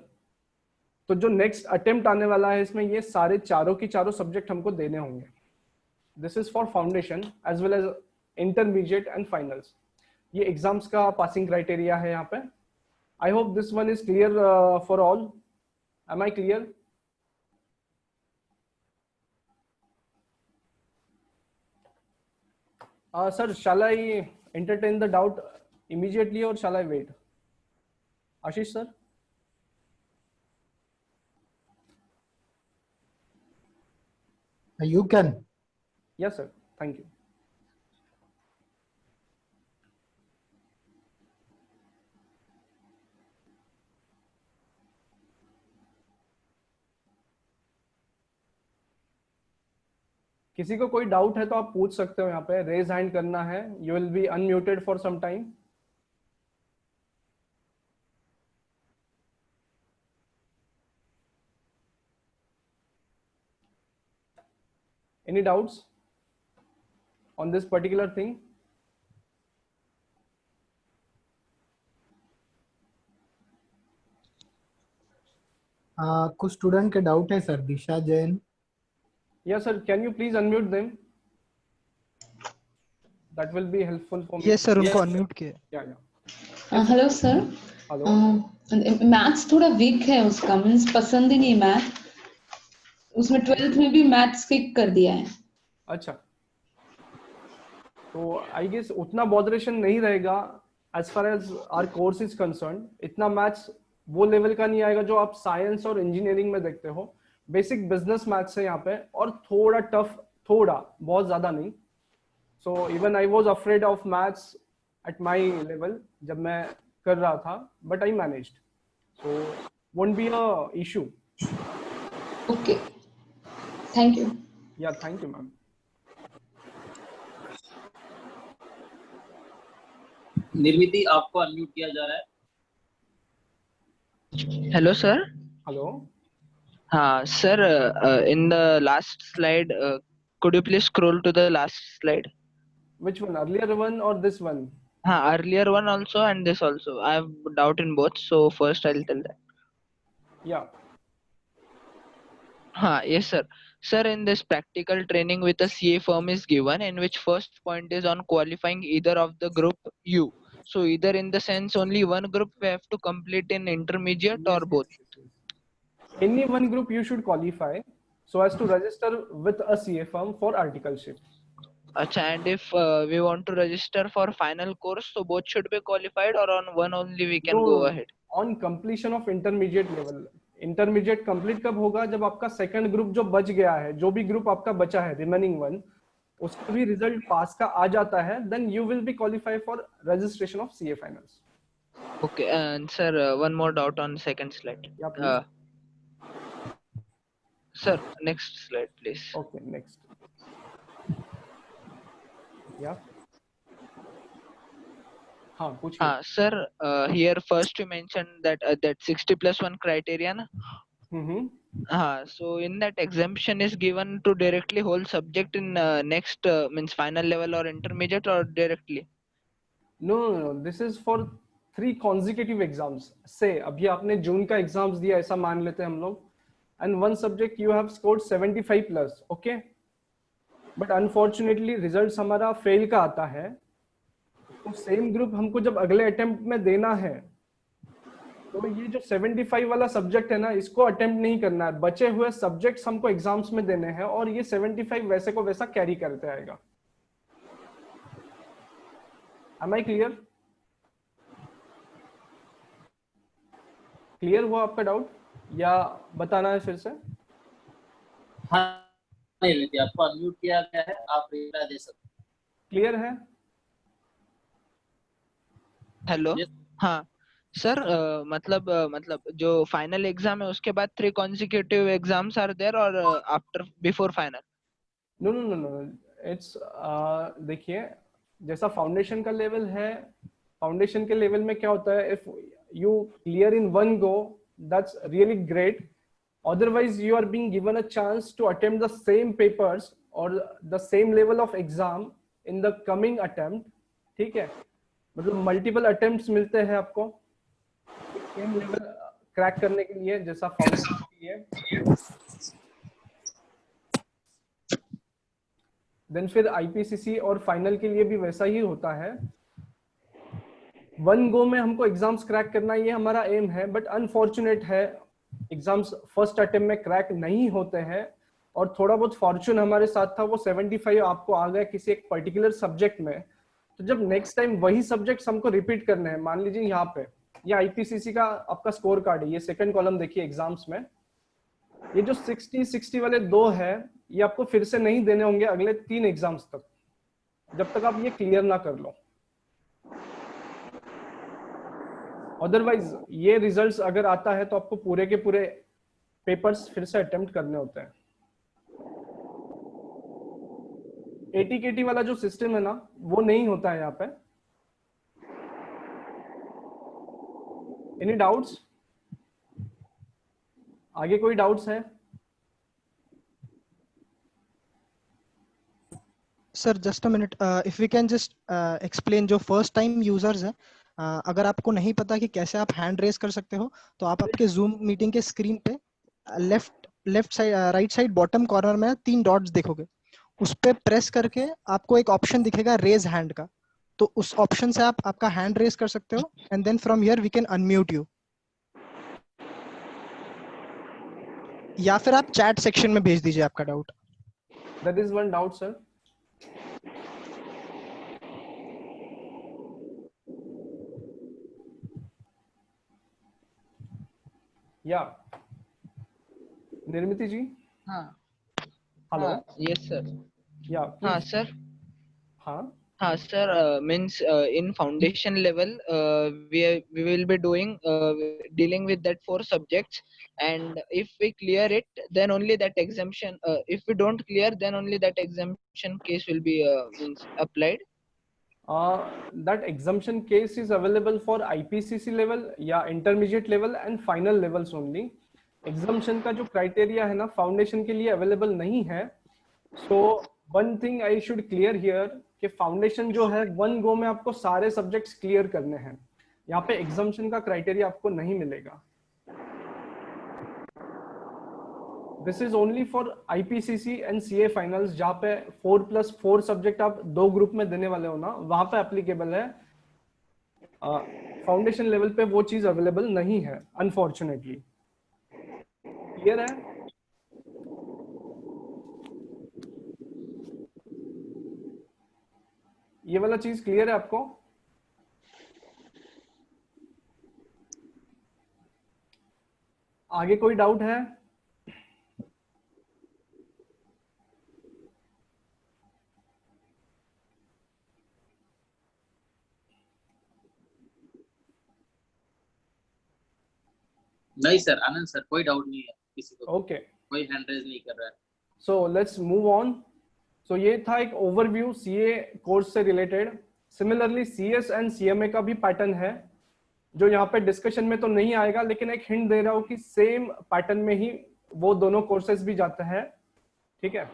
तो जो नेक्स्ट अटेम्प्ट आने वाला है इसमें ये सारे चारों की चारों सब्जेक्ट हमको देने होंगे। This is for foundation as well as intermediate and finals. ये एग्जाम्स का पासिंग क्राइटेरिया है यहाँ पे। I hope this one is clear for all. Am I clear? Sir, shall I entertain the doubt immediately or shall I wait? Ashish sir? You can. Yes sir, thank you. किसी को कोई doubt है तो आप पूछ सकते हो, यहाँ पे रेज हैंड करना है। You will be unmuted for some time. Any doubts on this particular thing? कुछ स्टूडेंट के डाउट है sir. Disha Jain. Yes sir, can you please unmute them? That will be helpful for me. Yes sir, उनको unmute किए। Yeah. Hello sir. Hello. Maths थोड़ा week है उसका, means पसंद ही नहीं मैथ। उसमें 12th में भी मैथ्स स्किप कर दिया है। अच्छा, तो आई गेस उतना बॉदरेशन नहीं रहेगा as far as our course is concern. इतना मैथ्स वो लेवल का नहीं आएगा जो आप साइंस और इंजीनियरिंग में देखते हो। बेसिक बिजनेस मैथ्स है यहाँ पे, और थोड़ा टफ, थोड़ा, बहुत ज्यादा नहीं। So even I was afraid of maths at my level जब मैं कर रहा था, but I managed, so won't be a issue. Okay, thank you. या थैंक यू मैम। निर्मिति, आपको अनम्यूट किया जा रहा है। Hello, sir. Hello. Sir, in the last slide, could you please scroll to the last slide? Which one, earlier one or this one? Earlier one also and this also. I have doubt in both, so first I'll tell that. Yeah. Yes, sir. Sir, in this practical training with a CA firm is given, in which first point is on qualifying either of the group U. So either in the sense only one group we have to complete in intermediate or both. Any one group you should qualify so as to register with a CA firm for articleship. Achha, and if we want to register for final course, so both should be qualified or on one only we can go ahead? On completion of intermediate level. Intermediate complete कब होगा? जब आपका second group जो बच गया है, जो भी group आपका बचा है, remaining one, उसका भी result pass का आ जाता है, then you will be qualified for registration of CA finals. Okay, and sir, one more doubt on second slide. Yeah, please. Sir, next slide, please. Okay, next. Yeah. हाँ, पूछिए. Sir, here first you mentioned that that 60+1 criteria, na? So in that exemption is given to directly whole subject in next means final level or intermediate or directly? No, this is for 3 consecutive exams. Say अभी आपने जून का exams दिया, ऐसा मान लेते हैं हम लोग, and one subject you have scored 75 plus, okay? But unfortunately results हमारा फेल का आता है, तो सेम ग्रुप हमको जब अगले अटेम्प्ट में देना है, तो ये जो 75 वाला सब्जेक्ट है ना, इसको अटेम्प्ट नहीं करना है, बचे हुए सब्जेक्ट्स हमको एग्जाम्स में देने हैं, और ये 75 वैसे को वैसा कैरी करते आएगा। Am I clear? क्लियर हुआ आपका डाउट या बताना है फिर से? हाँ, नहीं आपको अनम्यूट किया गया है, आप रिप्लाई दे सकते हैं। क्लियर है? हेलो। हाँ सर, मतलब जो फाइनल एग्जाम है उसके बाद 3 consecutive एग्जाम्स आर देयर और after before final? No no no no, it's देखिए, जैसा फाउंडेशन का लेवल है, फाउंडेशन के लेवल में क्या होता है, if you clear in one go that's really great, otherwise you are being given a chance to attempt the same papers और the same level of exam in the coming attempt, ठीक है? मतलब multiple attempts मिलते हैं आपको same level crack करने के लिए, जैसा फाउंडेशन के लिए। देन फिर आईपीसीसी और फाइनल के लिए भी वैसा ही होता है, वन गो में हमको एग्जाम्स क्रैक करना, ये हमारा एम है, बट अनफॉर्चुनेट है एग्जाम्स फर्स्ट अटेम्प्ट में क्रैक नहीं होते हैं, और थोड़ा बहुत फॉर्चून हमारे साथ था, वो 75 आपको आ गया किसी एक पर्टिकुलर सब्जेक्ट में, तो जब नेक्स्ट टाइम वही सब्जेक्ट्स हमको रिपीट करने हैं, मान लीजिए यहाँ पे ये आईपीसीसी का आपका स्कोर कार्ड है, ये सेकंड कॉलम देखिए एग्जाम्स में, ये जो 60 वाले 2 है, ये आपको फिर से नहीं देने होंगे अगले 3 एग्जाम्स तक, जब तक आप ये क्लियर ना कर लो। अदरवाइज ये रिजल्ट्स अगर आता है तो आपको पूरे के पूरे पेपर्स फिर से अटेम्प्ट करने होते हैं। एटीकेटी वाला जो सिस्टम है ना, वो नहीं होता है यहाँ पे। Any doubts? आगे कोई डाउट्स है? Sir just a minute, if we can just explain जो फर्स्ट टाइम यूजर्स हैं, अगर आपको नहीं पता कि कैसे आप हैंड रेज कर सकते हो, तो आप आपके जूम मीटिंग के स्क्रीन पे left side right side bottom corner में 3 डॉट्स देखोगे, उस पे प्रेस करके आपको एक ऑप्शन दिखेगा रेज हैंड का, तो उस ऑप्शन से आप आपका हैंड रेज कर सकते हो, and then from here we can unmute you, या फिर आप चैट सेक्शन में भेज दीजिए आपका doubt. That is one doubt sir. या निर्मिति जी? हाँ हेलो। Yes sir. या हाँ सर। हाँ sir, means in foundation level we will be doing dealing with that 4 subjects, and if we clear it then only that exemption, if we don't clear then only that exemption case will be means applied. That exemption case is available for IPCC level या intermediate level and final levels only. Exemption का जो criteria है ना foundation के लिए available नहीं है. So one thing I should clear here कि foundation जो है one go में आपको सारे subjects clear करने हैं. यहाँ पे exemption का criteria आपको नहीं मिलेगा. This is only for IPCC and CA finals, जहाँ पे 4+4 सब्जेक्ट आप 2 ग्रुप में देने वाले हो ना, वहां पे एप्लीकेबल है. फाउंडेशन लेवल पे वो चीज अवेलेबल नहीं है अनफॉर्चुनेटली. क्लियर है? ये वाला चीज क्लियर है आपको? आगे कोई डाउट है? नहीं सर, आनंद सर, कोई डाउट नहीं है किसी को. ओके, कोई हैंड रेज नहीं कर रहा है. So let's move on. So ये था एक ओवरव्यू सीए कोर्स से related. Similarly CS and CMA का भी पैटर्न है जो यहाँ पे डिस्कशन में तो नहीं आएगा, लेकिन एक हिंट दे रहा हूँ कि सेम पैटर्न में ही वो दोनों कोर्सेज भी जाते हैं, ठीक है।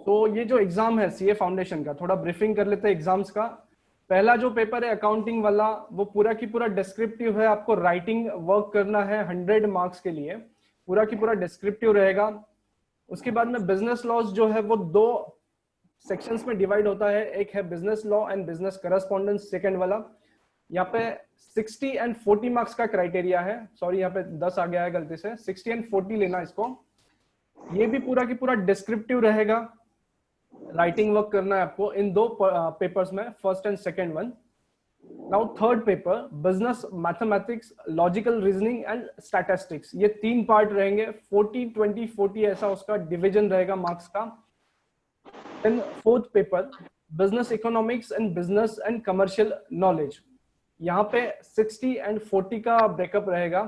तो ये जो एग्जाम है सीए फाउंडेशन का, थोड़ा ब्रीफिंग कर लेते हैं एग्जाम्स का। पहला जो पेपर है अकाउंटिंग वाला, वो पूरा की पूरा डिस्क्रिप्टिव है, आपको राइटिंग वर्क करना है 100 मार्क्स के लिए, पूरा की पूरा डिस्क्रिप्टिव रहेगा। उसके बाद में बिजनेस लॉज जो है वो 2 सेक्शंस में डिवाइड होता है, एक है business law and business correspondence, second वाला। यहाँ पे 60 एंड 40 मार्क्स का क्राइटेरिया है, सॉरी यहाँ पे 10 आ गया है गलती से, 60 एंड 40 लेना इसको। ये भी पूरा की पूरा डिस्क्रिप्टिव रहेगा, राइटिंग वर्क करना है आपको इन 2 पेपर्स में, first and second one. Now third paper business mathematics, logical reasoning and statistics, ये 3 पार्ट रहेंगे, 40 20 40 ऐसा उसका डिवीजन रहेगा मार्क्स का। Then fourth paper business economics and business and commercial knowledge, यहाँ पे 60 एंड 40 का ब्रेकअप रहेगा।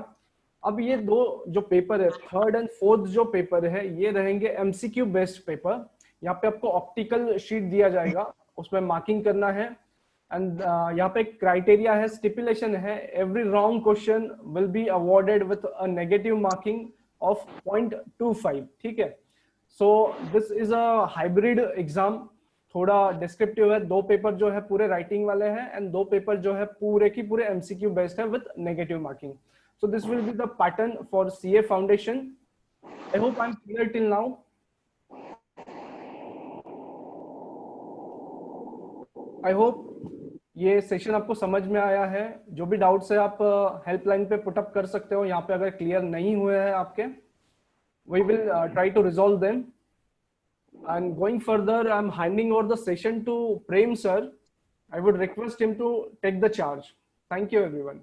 अब ये 2 जो पेपर है, थर्ड एंड फोर्थ जो पेपर है, ये रहेंगे एमसीक्यू बेस्ड पेपर। यहाँ पे आपको ऑप्टिकल शीट दिया जाएगा, उसमें मार्किंग करना है। एंड यहाँ पे क्राइटेरिया है, स्टिपुलेशन है, every wrong question will be awarded with a negative marking of 0.25, ठीक है। So this is a hybrid exam, थोड़ा डिस्क्रिप्टिव है। 2 पेपर जो है पूरे राइटिंग वाले हैं एंड 2 पेपर जो है पूरे की पूरे एमसीक्यू बेस्ड है with negative marking. So this will be the pattern for CA foundation. I hope I am clear till now. I hope ये सेशन आपको समझ में आया है। जो भी डाउट्स है आप हेल्पलाइन पे पुटअप कर सकते हो, यहाँ पे अगर क्लियर नहीं हुए हैं आपके, we will try to resolve them. And going further, I'm handing over the session to Prem sir. I would request him to take the charge. Thank you, everyone.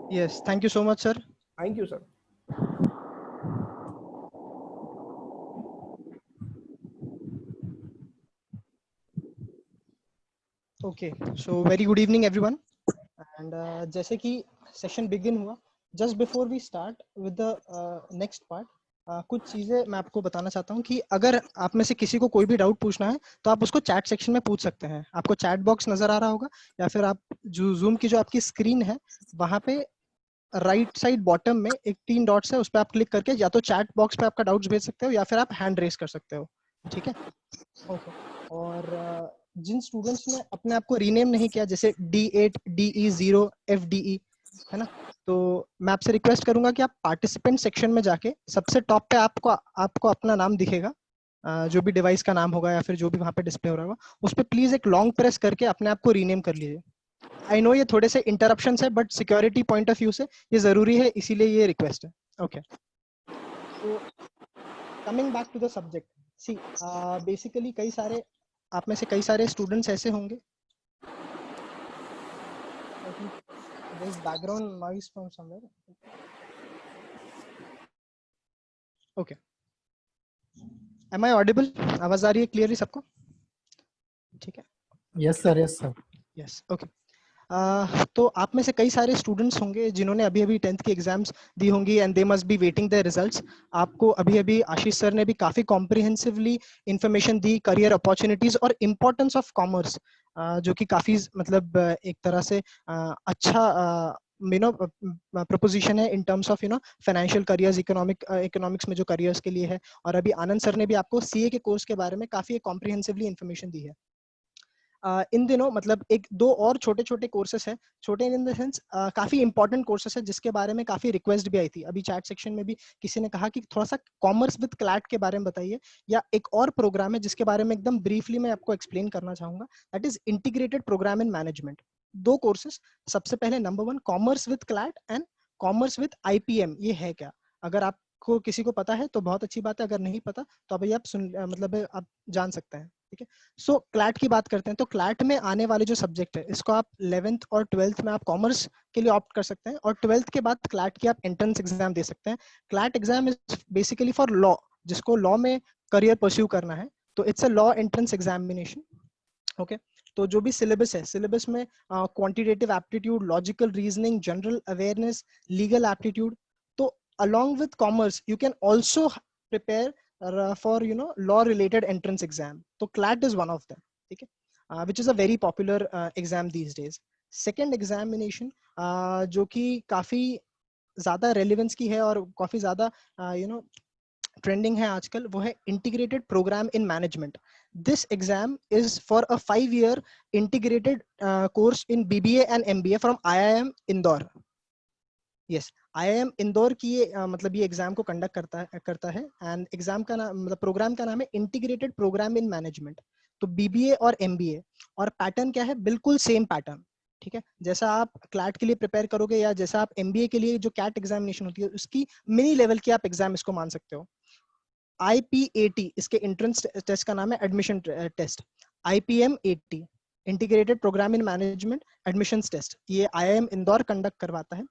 Yes, thank you so much, sir. Thank you, sir. Okay, so very good evening, everyone. And जैसे कि session begin हुआ, just before we start with the next part, कुछ चीजें मैं आपको बताना चाहता हूँ कि अगर आप में से किसी को कोई भी डाउट पूछना है तो आप उसको चैट सेक्शन में पूछ सकते हैं। आपको चैट बॉक्स नजर आ रहा होगा, या फिर आप जो जूम की जो आपकी स्क्रीन है वहां पे राइट साइड बॉटम में एक 3 डॉट्स है, उस पर आप क्लिक करके या तो चैट बॉक्स पे आपका डाउट्स भेज सकते हो या फिर आप हैंड रेस कर सकते हो, ठीक है। ओके, और जिन स्टूडेंट्स ने अपने आप को रीनेम नहीं किया, जैसे D8 DE0 FDE है ना, तो मैं आपसे रिक्वेस्ट करूंगा कि आप पार्टिसिपेंट सेक्शन में जाके सबसे टॉप पे आपको अपना नाम दिखेगा, जो भी डिवाइस का नाम होगा या फिर जो भी वहां पे डिस्प्ले हो रहा होगा, उस पर प्लीज एक लॉन्ग प्रेस करके अपने आप को रीनेम कर लीजिए। आई नो ये थोड़े से इंटरप्शंस है, but security point of view से ये जरूरी है, इसीलिए ये रिक्वेस्ट है। ओके, तो coming back to the subject, see basically कई सारे आप में से कई सारे स्टूडेंट्स ऐसे होंगे, there's background noise from somewhere. Okay, am I audible? आवाज आ रही है क्लियरली सबको? ठीक है। Yes sir, yes sir. Yes, okay. तो आप में से कई सारे स्टूडेंट्स होंगे जिन्होंने अभी अभी 10th की एग्जाम्स दी होंगी and they must be waiting their results. आपको अभी अभी आशीष सर ने भी काफी कॉम्प्रिहेंसिवली इंफॉर्मेशन दी करियर अपॉर्चुनिटीज और इम्पोर्टेंस ऑफ कॉमर्स, जो कि काफी मतलब एक तरह से अच्छा प्रपोजिशन है in terms of financial careers, economics में जो करियर्स के लिए है। और अभी आनंद सर ने भी आपको सीए के कोर्स के बारे में काफी कॉम्प्रिहेंसिवली इंफॉर्मेशन दी है। इन दिनों मतलब 1-2 और छोटे छोटे कोर्सेस है, छोटे इन द सेंस काफी इंपॉर्टेंट कोर्सेस है, जिसके बारे में काफी रिक्वेस्ट भी आई थी। अभी चैट सेक्शन में भी किसी ने कहा कि थोड़ा सा कॉमर्स विद क्लैट के बारे में बताइए, या एक और प्रोग्राम है जिसके बारे में एकदम ब्रीफली मैं आपको एक्सप्लेन करना चाहूंगा, that is integrated program in management. 2 courses, सबसे पहले number 1 commerce with CLAT and commerce with IPM। ये है क्या? अगर आपको किसी को पता है तो बहुत अच्छी बात है, अगर नहीं पता तो अभी आप मतलब आप जान सकते हैं, ठीक है। सो क्लैट की बात करते हैं, तो क्लैट में आने वाले जो सब्जेक्ट है, इसको आप 11th और 12th में आप कॉमर्स के लिए ऑप्ट कर सकते हैं, और 12th के बाद क्लैट की आप एंट्रेंस एग्जाम दे सकते हैं। CLAT exam is basically for law, जिसको लॉ में करियर परस्यू करना है, तो it's a law entrance examination. Okay, तो जो भी सिलेबस है, सिलेबस में quantitative aptitude, logical reasoning, general awareness, legal aptitude. तो along with commerce you can also prepare for law related entrance exam, so CLAT is one of them, ठीक है, which is a very popular exam these days. Second examination जो कि काफी ज्यादा relevance की है और काफी ज्यादा ट्रेंडिंग है आजकल, वो है integrated program in management. This exam is for a 5-year integrated course in BBA and MBA from IIM Indore. Yes, IIM Indore की ये मतलब ये एग्जाम को कंडक्ट करता है एंड एग्जाम का नाम मतलब प्रोग्राम का नाम है इंटीग्रेटेड प्रोग्राम इन मैनेजमेंट. तो BBA और MBA, और पैटर्न क्या है, बिल्कुल सेम पैटर्न. ठीक है, जैसा आप क्लैट के लिए प्रिपेयर करोगे या जैसा आप MBA के लिए जो कैट एग्जामिनेशन होती है उसकी मिनी लेवल की आप एग्जाम इसको मान सकते हो. IPAT इसके एंट्रेंस टेस्ट का नाम है, admission test. IPM-80 integrated program in management admissions test, ये IIM इंदौर कंडक्ट करवाता है.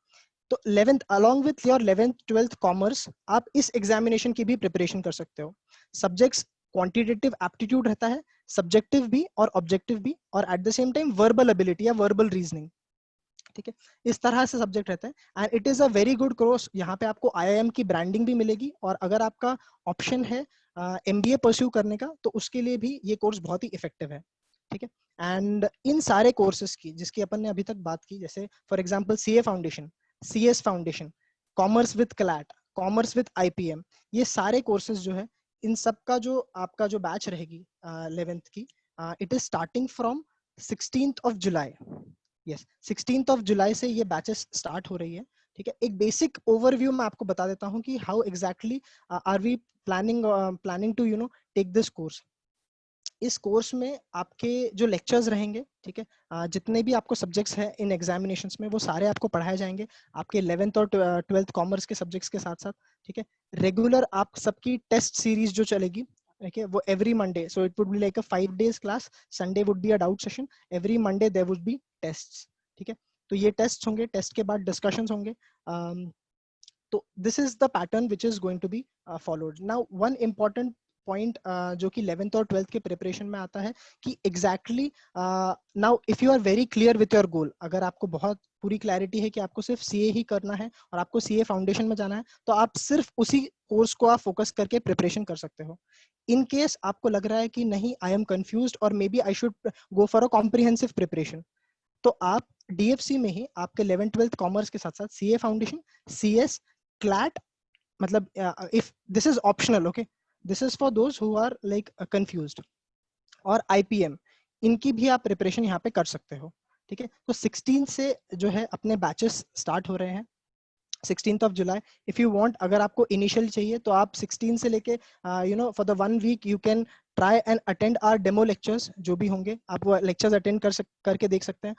तो 11th along with your 11th 12th commerce आप इस एग्जामिनेशन की भी प्रिपरेशन कर सकते हो. सब्जेक्ट्स क्वांटिटेटिव एप्टीट्यूड रहता है, सब्जेक्टिव भी और ऑब्जेक्टिव भी, और at the same time verbal ability या वर्बल रीजनिंग. ठीक है, इस तरह से सब्जेक्ट रहता है and it is a very good course. यहाँ पे आपको IIM की ब्रांडिंग भी मिलेगी, और अगर आपका ऑप्शन है MBA परस्यू करने का तो उसके लिए भी ये कोर्स बहुत ही इफेक्टिव है. ठीक है, एंड इन सारे कोर्सेज की जिसकी अपन ने अभी तक बात की, जैसे for example CA foundation, CS foundation, commerce with CLAT, commerce with IPM, ये सारे कोर्सेज जो है, इन सब का जो आपका जो बैच रहेगी 11th की, it is starting from 16th of July. Yes, 16th of July से ये बैचेस स्टार्ट हो रही है. ठीक है, एक बेसिक ओवरव्यू मैं आपको बता देता हूँ कि how exactly are we planning to take this course. इस कोर्स में आपके जो लेक्चर्स रहेंगे, ठीक है, जितने भी आपको सब्जेक्ट्स हैं इन एग्जामिनेशंस में वो सारे आपको पढ़ाए जाएंगे आपके 11th और 12th कॉमर्स के सब्जेक्ट्स के साथ साथ. ठीक है, रेगुलर आप सबकी टेस्ट सीरीज जो चलेगी, okay, वो every Monday, so it would be like a 5 days class. Sunday would be a doubt session. Every Monday there would be tests. ठीक है, तो ये टेस्ट होंगे, टेस्ट के बाद डिस्कशंस होंगे. तो this is the pattern which is going to be followed. Now one important point जो कि 11th और 12th के प्रिपरेशन में आता है कि exactly now if you are very clear with your goal, अगर आपको बहुत पूरी क्लैरिटी है कि आपको सिर्फ CA ही करना है और आपको CA फाउंडेशन में जाना है, तो आप सिर्फ उसी कोर्स को आप फोकस करके प्रिपरेशन कर सकते हो. इन केस आपको लग रहा है कि नहीं, आई एम कंफ्यूज्ड और maybe I should go for a comprehensive preparation, तो आप DFC में ही आपके 11th 12th कॉमर्स के साथ साथ CA फाउंडेशन, CS, क्लैट, मतलब if this is optional, okay, this is for those who are like confused, और IPM, इनकी भी आप प्रिपरेशन यहाँ पे कर सकते हो. ठीक है, तो 16 से जो है अपने बैचेस स्टार्ट हो रहे हैं, 16th of July. If you want, अगर आपको इनिशियल चाहिए तो आप 16 से लेके for the 1 week you can try and attend our demo lectures, जो भी होंगे आप वो लेक्चर्स अटेंड करके देख सकते हैं.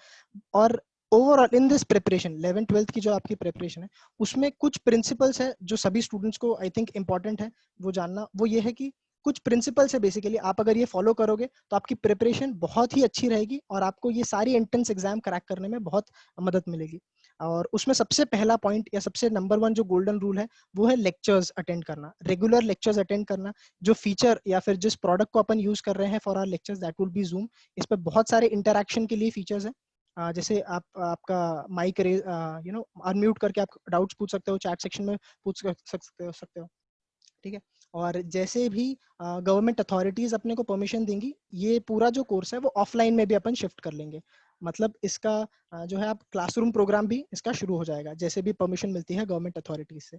और overall in this preparation 11th 12th की जो आपकी प्रिपरेशन है, उसमें कुछ प्रिंसिपल्स है जो सभी स्टूडेंट्स को आई थिंक इंपॉर्टेंट है वो जानना. वो ये है कि कुछ प्रिंसिपल्स है बेसिकली, आप अगर ये फॉलो करोगे तो आपकी प्रिपरेशन बहुत ही अच्छी रहेगी और आपको ये सारी एंट्रेंस एग्जाम क्रैक करने में बहुत मदद मिलेगी. और उसमें सबसे पहला पॉइंट या सबसे नंबर 1 जो गोल्डन रूल है वो है लेक्चर्स अटेंड करना, रेगुलर लेक्चर्स अटेंड करना. जो फीचर या फिर जिस प्रोडक्ट को अपन यूज कर रहे हैं for our lectures, that will be Zoom. इस पर बहुत सारे इंटरैक्शन के लिए फीचर्स हैं, जैसे आपका माइक अनम्यूट करके आप डाउट्स पूछ सकते हो, चैट सेक्शन में पूछ सकते हो. ठीक है, और जैसे भी गवर्नमेंट अथॉरिटीज अपने को परमिशन देंगी, ये पूरा जो कोर्स है वो ऑफलाइन में भी अपन शिफ्ट कर लेंगे. मतलब इसका जो है आप क्लासरूम प्रोग्राम भी इसका शुरू हो जाएगा जैसे भी परमिशन मिलती है गवर्नमेंट अथॉरिटीज से.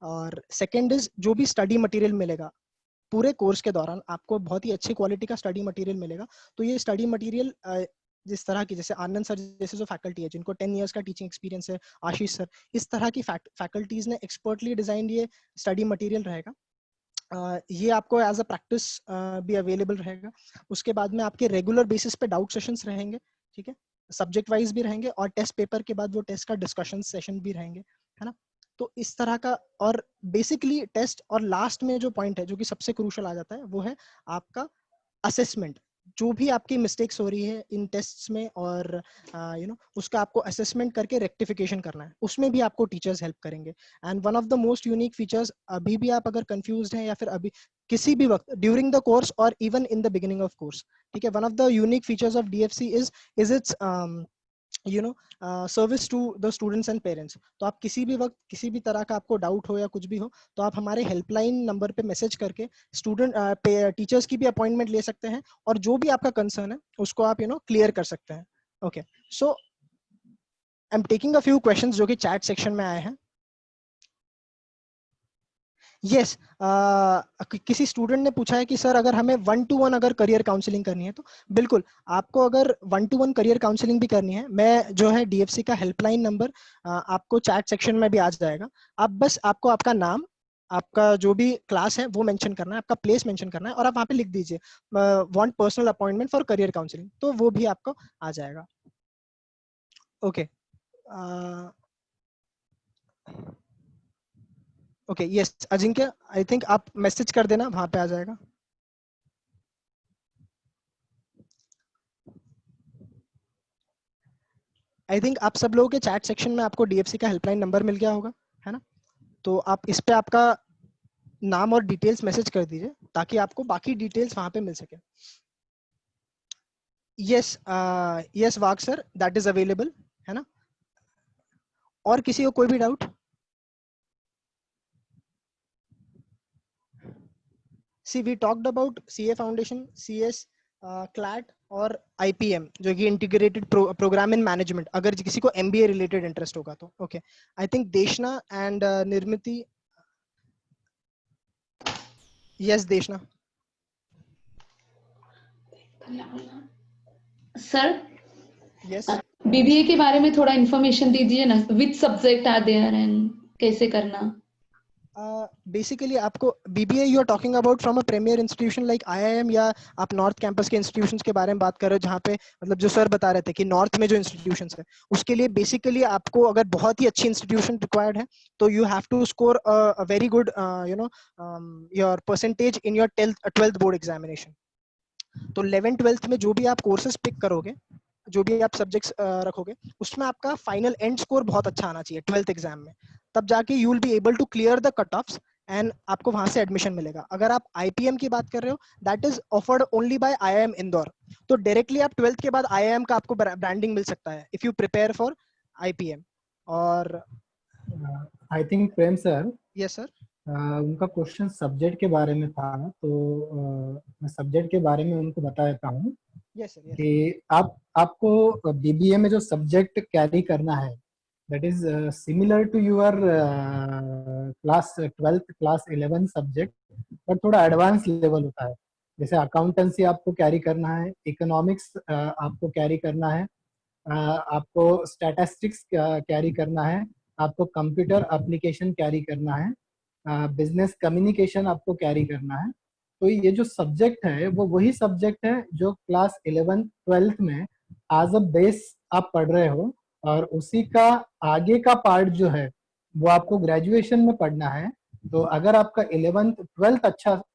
और सेकेंड इज जो भी स्टडी मटेरियल मिलेगा पूरे कोर्स के दौरान, आपको बहुत ही अच्छी क्वालिटी का स्टडी मटेरियल मिलेगा. तो ये स्टडी मटेरियल जिस तरह की, जैसे आनंद सर जैसे जो फैकल्टी है जिनको 10 years का टीचिंग एक्सपीरियंस है, आशीष सर, इस तरह की फैकल्टीज ने एक्सपर्टली डिजाइन ये स्टडी मटेरियल रहेगा. ये आपको एज अ प्रैक्टिस भी अवेलेबल रहेगा. उसके बाद में आपके रेगुलर बेसिस पे डाउट सेशंस रहेंगे. ठीक है, सब्जेक्ट वाइज भी रहेंगे और टेस्ट पेपर के बाद वो टेस्ट का डिस्कशन सेशन भी रहेंगे, है ना. तो इस तरह का, और बेसिकली टेस्ट, और लास्ट में जो पॉइंट है जो कि सबसे क्रूशियल आ जाता है वो है आपका असेसमेंट. जो भी आपकी मिस्टेक्स हो रही है इन टेस्ट्स में और उसका आपको असेसमेंट करके रेक्टिफिकेशन करना है, उसमें भी आपको टीचर्स हेल्प करेंगे. And one of the most unique features, अभी भी आप अगर कंफ्यूज्ड हैं या फिर अभी किसी भी वक्त ड्यूरिंग द कोर्स और even in the beginning of course, ठीक है, one of the unique features of DFC is its service to the students and parents. तो आप किसी भी वक्त किसी भी तरह का आपको डाउट हो या कुछ भी हो तो आप हमारे हेल्पलाइन नंबर पे मैसेज करके स्टूडेंट टीचर्स की भी अपॉइंटमेंट ले सकते हैं और जो भी आपका कंसर्न है उसको आप क्लियर कर सकते हैं. Okay, so am taking a few questions जो कि चैट सेक्शन में आए हैं. यस, किसी स्टूडेंट ने पूछा है कि सर अगर हमें 1-to-1 अगर करियर काउंसलिंग करनी है तो बिल्कुल आपको अगर 1-to-1 करियर काउंसलिंग भी करनी है, मैं जो है डीएफसी का हेल्पलाइन नंबर आपको चैट सेक्शन में भी आ जाएगा. आप बस आपको आपका नाम, आपका जो भी क्लास है वो मेंशन करना है, आपका प्लेस मेंशन करना है और आप वहाँ पे लिख दीजिए want personal appointment for career counselling, तो वो भी आपको आ जाएगा. Okay okay, yes Ajinkya, I think आप मैसेज कर देना, वहां पे आ जाएगा. आई थिंक आप सब लोगों के चैट सेक्शन में आपको डीएफसी का हेल्पलाइन नंबर मिल गया होगा, है ना? तो आप इस पे आपका नाम और डिटेल्स मैसेज कर दीजिए ताकि आपको बाकी डिटेल्स वहां पे मिल सके. यस यस वाग सर, दैट इज अवेलेबल, है ना? और किसी को कोई भी डाउट? See we talked about CA foundation, CS, CLAT और आईपीएम जो कि इंटीग्रेटेड प्रोग्राम इन मैनेजमेंट, अगर किसी को एमबीए रिलेटेड इंटरेस्ट होगा तो. Okay, I think Deshna and Nirmiti. Yes Deshna. Sir yes, BBA के बारे में थोड़ा इन्फॉर्मेशन दीजिए ना, which subject are there and कैसे करना. बेसिकली आपको BBA you are talking about from a premier institution like IIM, या आप नॉर्थ कैंपस के इंस्टीट्यूशंस के बारे में बात कर रहे हो जहाँ पे मतलब जो सर बता रहे थे कि नॉर्थ में जो इंस्टीट्यूशंस है उसके लिए बेसिकली आपको अगर बहुत ही अच्छी इंस्टीट्यूशन रिक्वायर्ड है तो you have to score a very good you know your percentage in your 12th board examination. तो 11th-12th में जो भी आप कोर्सेज पिक करोगे, जो भी आप सब्जेक्ट्स रखोगे, उसमें आपका फाइनल एंड स्कोर बहुत अच्छा आना चाहिए 12th एग्जाम में, तब जाके you will be able to clear the cut offs and आपको वहां से एडमिशन मिलेगा. अगर आप आईपीएम की बात कर रहे हो, that is offered only by IIM Indore, तो डायरेक्टली आप 12th के बाद आईआईएम का आपको ब्रांडिंग मिल सकता है if you prepare for IPM. और I think Prem sir, yes sir. उनका क्वेश्चन सब्जेक्ट के बारे में था, तो मैं सब्जेक्ट के बारे में उनको बता देता हूँ यस सर. कि आपको बीबीए में जो सब्जेक्ट कैरी करना है that is similar to your class 12th class 11 subject, पर थोड़ा एडवांस लेवल होता है. जैसे अकाउंटेंसी आपको कैरी करना है, इकोनॉमिक्स आपको कैरी करना है, आपको स्टैटिस्टिक्स कैरी करना है, आपको कंप्यूटर एप्लीकेशन कैरी करना है, बिजनेस कम्युनिकेशन आपको कैरी करना है. तो ये जो सब्जेक्ट है वो वही सब्जेक्ट है जो क्लास 11th-12th में एज अ बेस आप पढ़ रहे हो, और उसी का आगे का पार्ट जो है वो आपको ग्रेजुएशन में पढ़ना है. तो अगर आपका 11th-12th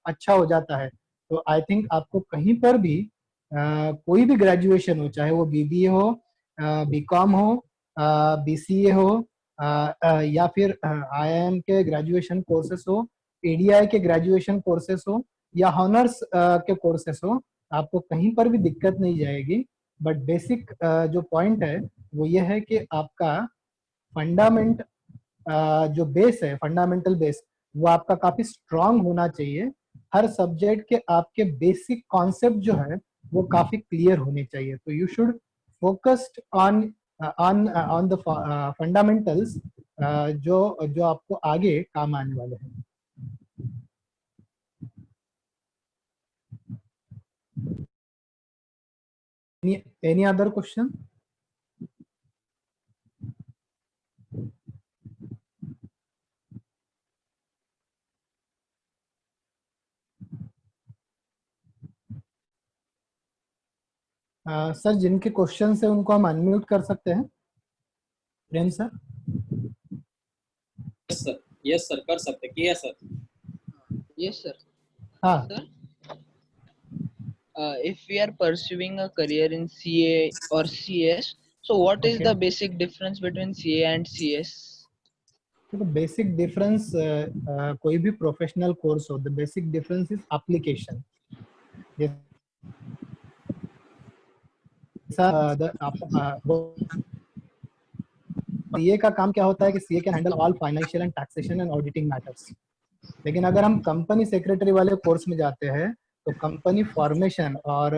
अच्छा हो जाता है तो आई थिंक आपको कहीं पर भी कोई भी ग्रेजुएशन हो, चाहे वो बीबीए हो, बीकॉम हो, बीसीए हो, या फिर आईआईएम के ग्रेजुएशन कोर्सेस हो, एडीआई के ग्रेजुएशन कोर्सेस हो, या हॉनर्स के कोर्सेस हो, आपको कहीं पर भी दिक्कत नहीं जाएगी. बट बेसिक जो पॉइंट है वो ये है कि आपका फंडामेंट जो बेस है, फंडामेंटल बेस, वो आपका काफी स्ट्रांग होना चाहिए. हर सब्जेक्ट के आपके बेसिक कॉन्सेप्ट जो है वो काफी क्लियर होने चाहिए. तो you should focused on the fundamentals जो जो आपको आगे काम आने वाले हैं. Any other question? सर जिनके क्वेश्चन है उनको हम अनम्यूट कर सकते हैं. प्रेम सर. यस सर कर सकते. किया सर. Yes, sir. हाँ. Sir, if we are pursuing a career in CA or CS, so what is Okay. the basic difference between CA and CS? तो बेसिक डिफरेंस, कोई भी प्रोफेशनल कोर्स हो, the basic difference is application. CA का काम क्या होता है कि CA can handle all financial and taxation and auditing matters. लेकिन अगर हम कंपनी सेक्रेटरी वाले कोर्स में जाते हैं तो कंपनी फॉर्मेशन और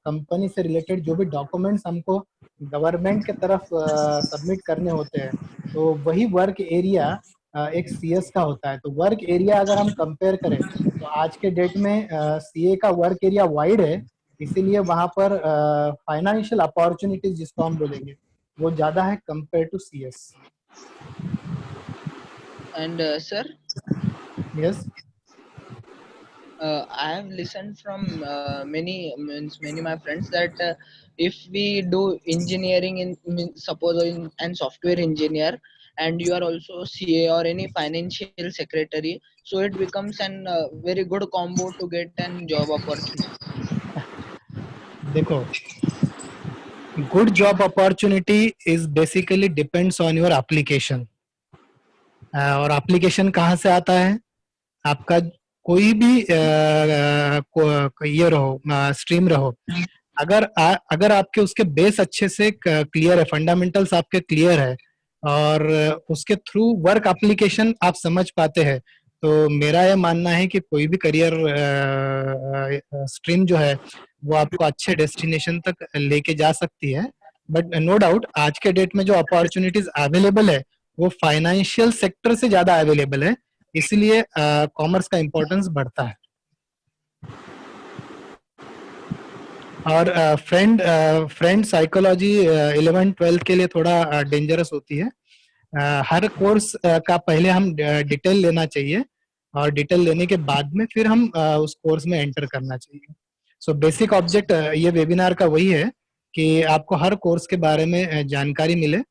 कंपनी से रिलेटेड जो भी डॉक्यूमेंट्स हमको गवर्नमेंट के तरफ सबमिट करने होते हैं, तो वही वर्क एरिया एक सीएस का होता है। तो वर्क एरिया अगर हम कंपेयर करें तो आज के डेट में सीए का वर्क एरिया वाइड है, इसीलिए वहां पर फाइनेंशियल अपॉर्चुनिटीज जिसको हम बोलेंगे वो ज्यादा है compare to CS. And sir, yes I have listened from many my friends that if we do engineering suppose in and software engineer, and you are also CA or any financial secretary, so it becomes an very good combo to get an job opportunity. देखो, good job opportunity is basically depends on your application. और application कहाँ से आता है? आपका कोई भी ये रहो स्ट्रीम रहो, अगर आपके उसके बेस अच्छे से क्लियर है, फंडामेंटल्स आपके क्लियर है और उसके थ्रू वर्क एप्लीकेशन आप समझ पाते हैं, तो मेरा ये मानना है कि कोई भी करियर स्ट्रीम जो है वो आपको अच्छे डेस्टिनेशन तक लेके जा सकती है। बट नो डाउट आज के डेट में जो अपॉर्चुनिटीज अवेलेबल है वो फाइनेंशियल सेक्टर से ज्यादा अवेलेबल है, इसलिए कॉमर्स का इम्पोर्टेंस बढ़ता है। और फ्रेंड साइकोलॉजी 11th-12th के लिए थोड़ा डेंजरस होती है। हर कोर्स का पहले हम डिटेल लेना चाहिए और डिटेल लेने के बाद में फिर हम उस कोर्स में एंटर करना चाहिए। सो बेसिक ऑब्जेक्ट ये वेबिनार का वही है कि आपको हर कोर्स के बारे में जानकारी मिले।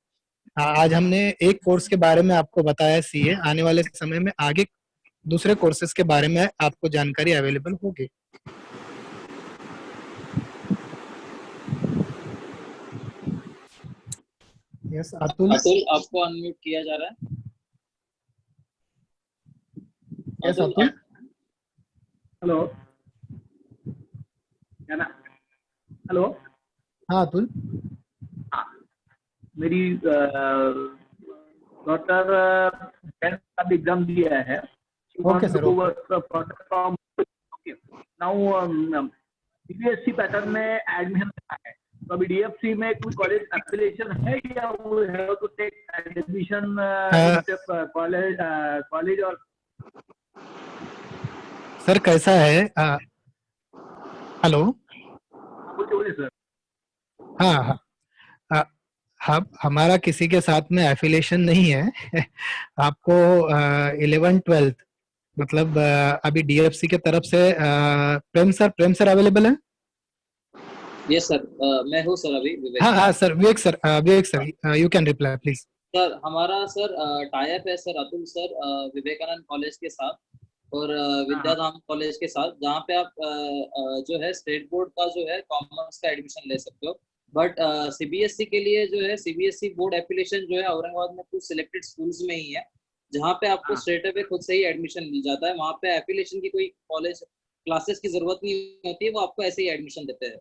आज हमने एक कोर्स के बारे में आपको बताया सीए, आने वाले समय में आगे दूसरे कोर्सेज के बारे में आपको जानकारी अवेलेबल होगी। यस अतुल आपको अनम्यूट किया जा रहा है। यस अतुल, हेलो क्या ना, हेलो हाँ अतुल, हाँ मेरी डॉटर 10th का एग्जाम दिया है। Okay sir, now CBSE pattern में एडमिशन है, तो अभी डीएफसी में कोई कॉलेज एफिलिएशन है या वो है तो टेक एडमिशन कॉलेज और सर कैसा है? हेलो, बोलिए सर। हाँ हाँ, हमारा किसी के साथ में एफिलिएशन नहीं है। आपको 11th-12th मतलब अभी डीएफसी के तरफ से प्रेम सर अवेलेबल है? यस सर, मैं हूँ सर अभी विवेक। हाँ sir, Vivek sir you can reply please. Sir हमारा सर टाई अप है sir Atul sir Vivekananda college के साथ और विद्याधाम कॉलेज के साथ, जहाँ पे आप जो है स्टेट बोर्ड का जो है कॉमर्स का एडमिशन ले सकते हो। बट सीबीएसई के लिए जो है सीबीएसई बोर्ड एफिलिएशन जो है औरंगाबाद में कुछ सिलेक्टेड स्कूल्स में ही है, जहाँ पे आपको स्ट्रेट अवे खुद से ही एडमिशन मिल जाता है। वहाँ पे एफिलिएशन की कोई कॉलेज क्लासेस की जरूरत नहीं होती है, वो आपको ऐसे ही एडमिशन देते हैं।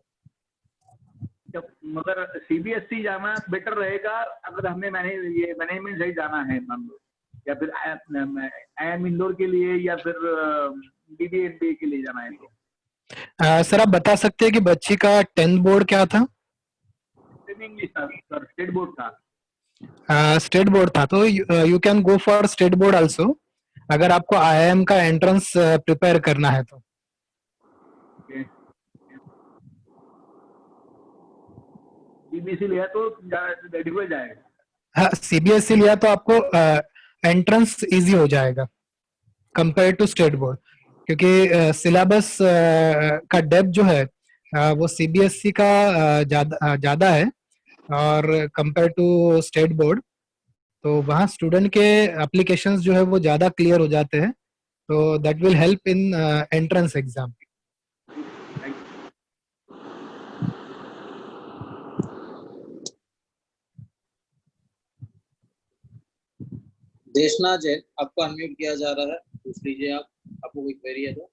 मगर सीबीएसई जाना बेटर रहेगा अगर हमें मैनेजमेंट सही जाना है, मान लो, या फिर IIM इंदौर के लिए या फिर BBA के लिए जाना है तो। सर आप बता सकते हैं कि बच्ची का 10th बोर्ड क्या था? इंग्लिश था सर, स्टेट बोर्ड था। स्टेट बोर्ड था, तो you can go for state board also अगर आपको IIM का एंट्रेंस प्रिपेयर करना है तो। सीबीएसई लिया तो डिफिकल्ट जाएगा। हाँ, सीबीएसई लिया तो आपको एंट्रेंस इजी हो जाएगा कंपेयर टू स्टेट बोर्ड, क्योंकि सिलेबस का डेप्थ जो है वो सीबीएसई का ज्यादा है और कंपेयर टू स्टेट बोर्ड, तो वहाँ स्टूडेंट के एप्लीकेशंस जो है वो ज्यादा क्लियर हो जाते हैं, तो that will help in entrance exam. देशना जैन, आपको अनम्यूट किया जा रहा है, पूछ लीजिए आप, आपको कोई क्वेरी है तो।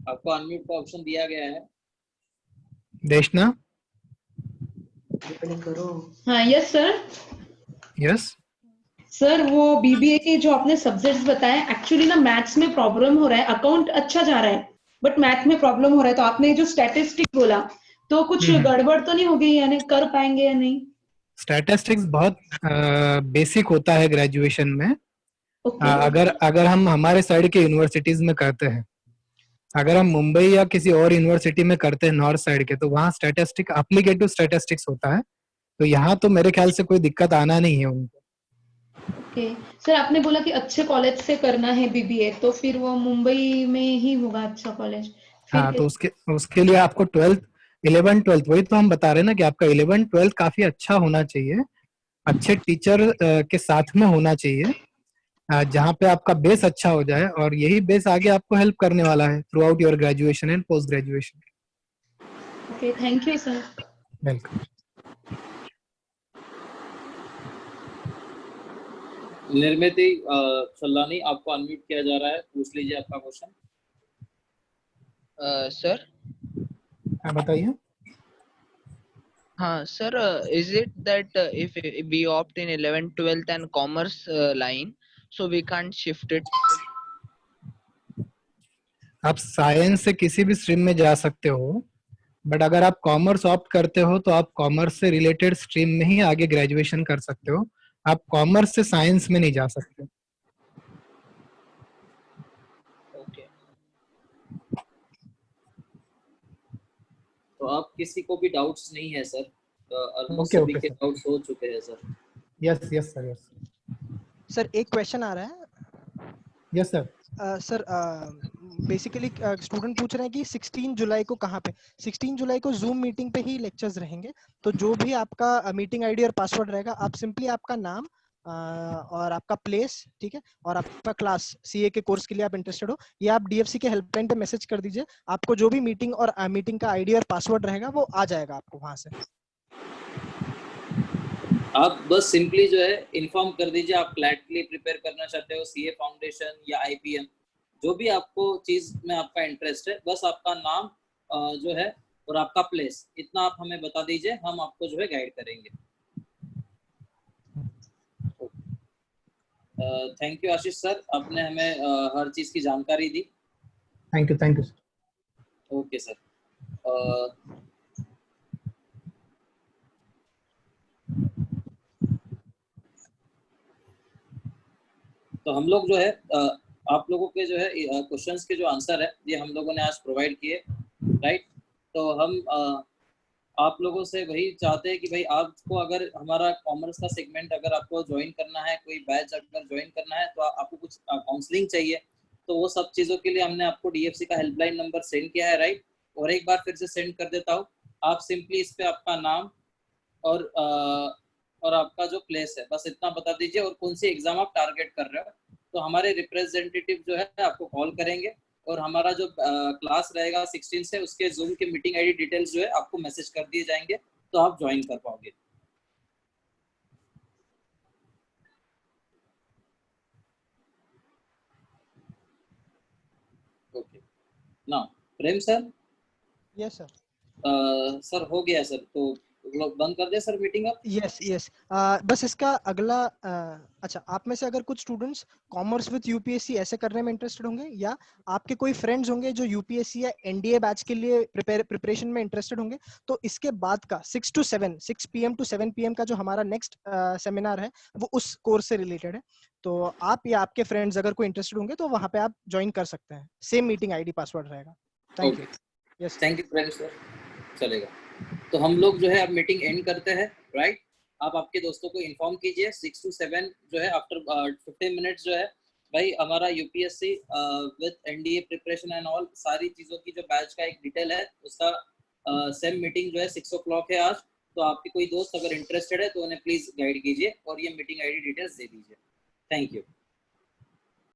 आपको अनम्यूट का ऑप्शन दिया गया है। देशना, हाँ यस सर। यस सर वो बीबीए के जो आपने सब्जेक्ट्स बताए, एक्चुअली ना मैथ्स में प्रॉब्लम हो रहा है, अकाउंट अच्छा जा रहा है बट मैथ में प्रॉब्लम हो रहा है। तो आपने जो स्टैटिस्टिक बोला तो कुछ गड़बड़ तो नहीं हो गई, यानी कर पाएंगे या नहीं? स्टैटिस्टिक्स बहुत बेसिक होता है ग्रेजुएशन में। ओके अगर अगर हम हमारे साइड के यूनिवर्सिटीज में करते हैं, अगर हम मुंबई या किसी और यूनिवर्सिटी में करते हैं नॉर्थ साइड के, तो वहाँ स्टैटिस्टिक एप्लीकेटिव स्टैटिस्टिक्स होता है। तो यहाँ तो मेरे ख्याल से कोई दिक्कत आना नहीं है उनको। ओके सर, आपने बोला कि अच्छे कॉलेज से करना है बीबीए, तो फिर वो मुंबई में ही होगा अच्छा कॉलेज? फिर हाँ, तो उसके लिए आपको 11th 12th वही तो हम बता रहे हैं ना कि आपका 11th 12th काफी अच्छा होना चाहिए, अच्छे टीचर के साथ में होना चाहिए, जहाँ पे आपका बेस अच्छा हो जाए, और यही बेस आगे आपको हेल्प करने वाला है throughout your graduation and post graduation. Okay, thank you sir. Welcome. Nirmiti Sallani, आपको अनम्यूट किया जा रहा है, पूछ लीजिए आपका क्वेश्चन। सर हाँ, बताइए। हाँ sir, is it that if we opt in 11th 12th and commerce line, so we can't shift it? आप साइंस से किसी भी स्ट्रीम में जा सकते हो, बट अगर आप कॉमर्स ऑप्ट करते हो तो आप कॉमर्स से रिलेटेड स्ट्रीम में ही आगे ग्रेजुएशन कर सकते हो, आप कॉमर्स से साइंस में नहीं जा सकते। ओके, तो आप किसी को भी डाउट्स नहीं है सर? ऑलमोस्ट ओके सभी ओके के सर। डाउट्स हो चुके हैं sir. Yes yes sir, yes sir एक क्वेश्चन आ रहा है। Yes sir. Sir basically student पूछ रहे हैं कि 16 जुलाई को कहाँ पे, 16 जुलाई को जूम मीटिंग पे ही लेक्चर्स रहेंगे। तो जो भी आपका मीटिंग आईडी और पासवर्ड रहेगा, आप सिंपली आपका नाम और आपका प्लेस, ठीक है, और आपका क्लास, सीए के कोर्स के लिए आप इंटरेस्टेड हो, ये आप डीएफसी के हेल्पलाइन पे मैसेज कर दीजिए। आपको जो भी मीटिंग और मीटिंग का आईडी और पासवर्ड रहेगा वो आ जाएगा आपको वहां से। आप बस सिंपली जो है इन्फॉर्म कर दीजिए आप क्लैट के लिए प्रिपेयर करना चाहते हो, सीए फाउंडेशन या आईपीएम, जो भी आपको चीज में आपका इंटरेस्ट है, बस आपका नाम जो है और आपका प्लेस, इतना आप हमें बता दीजिए, हम आपको जो है गाइड करेंगे। थैंक यू आशीष सर, आपने हमें हर चीज की जानकारी दी। Thank you sir. Okay sir. तो हम लोग जो है आप लोगों के जो है क्वेश्चंस के जो आंसर है ये हम लोगों ने आज प्रोवाइड किए, राइट। तो हम आप लोगों से वही चाहते हैं कि भाई आपको अगर हमारा कॉमर्स का सेगमेंट अगर आपको ज्वाइन करना है, कोई बैच अगर ज्वाइन करना है, तो आपको कुछ काउंसलिंग चाहिए, तो वो सब चीज़ों के लिए हमने आपको डीएफसी का हेल्पलाइन नंबर सेंड किया है, राइट। और एक बार फिर से सेंड कर देता हूँ, आप सिंपली इस पे आपका नाम और आपका जो प्लेस है बस इतना बता दीजिए, और कौन सी एग्जाम आप टारगेट कर रहे हो, तो हमारे रिप्रेजेंटेटिव जो है आपको कॉल करेंगे, और हमारा जो क्लास रहेगा 16 से, उसके जूम के मीटिंग आईडी डिटेल्स जो है आपको मैसेज कर दिए जाएंगे, तो आप ज्वाइन कर पाओगे। ओके ना प्रेम सर? Yes sir. सर हो गया सर, तो लोग बंद कर दे सर मीटिंग अब? यस बस इसका अगला अच्छा, आप में से अगर कुछ स्टूडेंट्स कॉमर्स विद यूपीएससी ऐसे करने में इंटरेस्टेड होंगे, या आपके कोई फ्रेंड्स होंगे जो यूपीएससी या एनडीए बैच के लिए प्रिपरेशन में इंटरेस्टेड होंगे, तो इसके बाद का 6 PM to 7 PM का जो हमारा नेक्स्ट सेमिनार है वो उस कोर्स से रिलेटेड है। तो आप या आपके फ्रेंड्स अगर कोई इंटरेस्टेड होंगे तो वहां पे आप ज्वाइन कर सकते हैं, सेम मीटिंग आईडी पासवर्ड रहेगा। Thank you. Yes thank you Prem sir, चलेगा। तो हम लोग जो है अब मीटिंग एंड करते हैं, राइट। आप आपके दोस्तों को इन्फॉर्म कीजिए 6 to 7 जो है आफ्टर 15 मिनट्स जो है भाई हमारा UPSC with NDA preparation and all सारी चीज़ों की जो बैच का एक डिटेल है उसका सेम मीटिंग जो है 6 o'clock है आज। तो आपके कोई दोस्त अगर इंटरेस्टेड है तो उन्हें प्लीज गाइड कीजिए और ये मीटिंग आईडी डिटेल्स दे दीजिए। Thank you.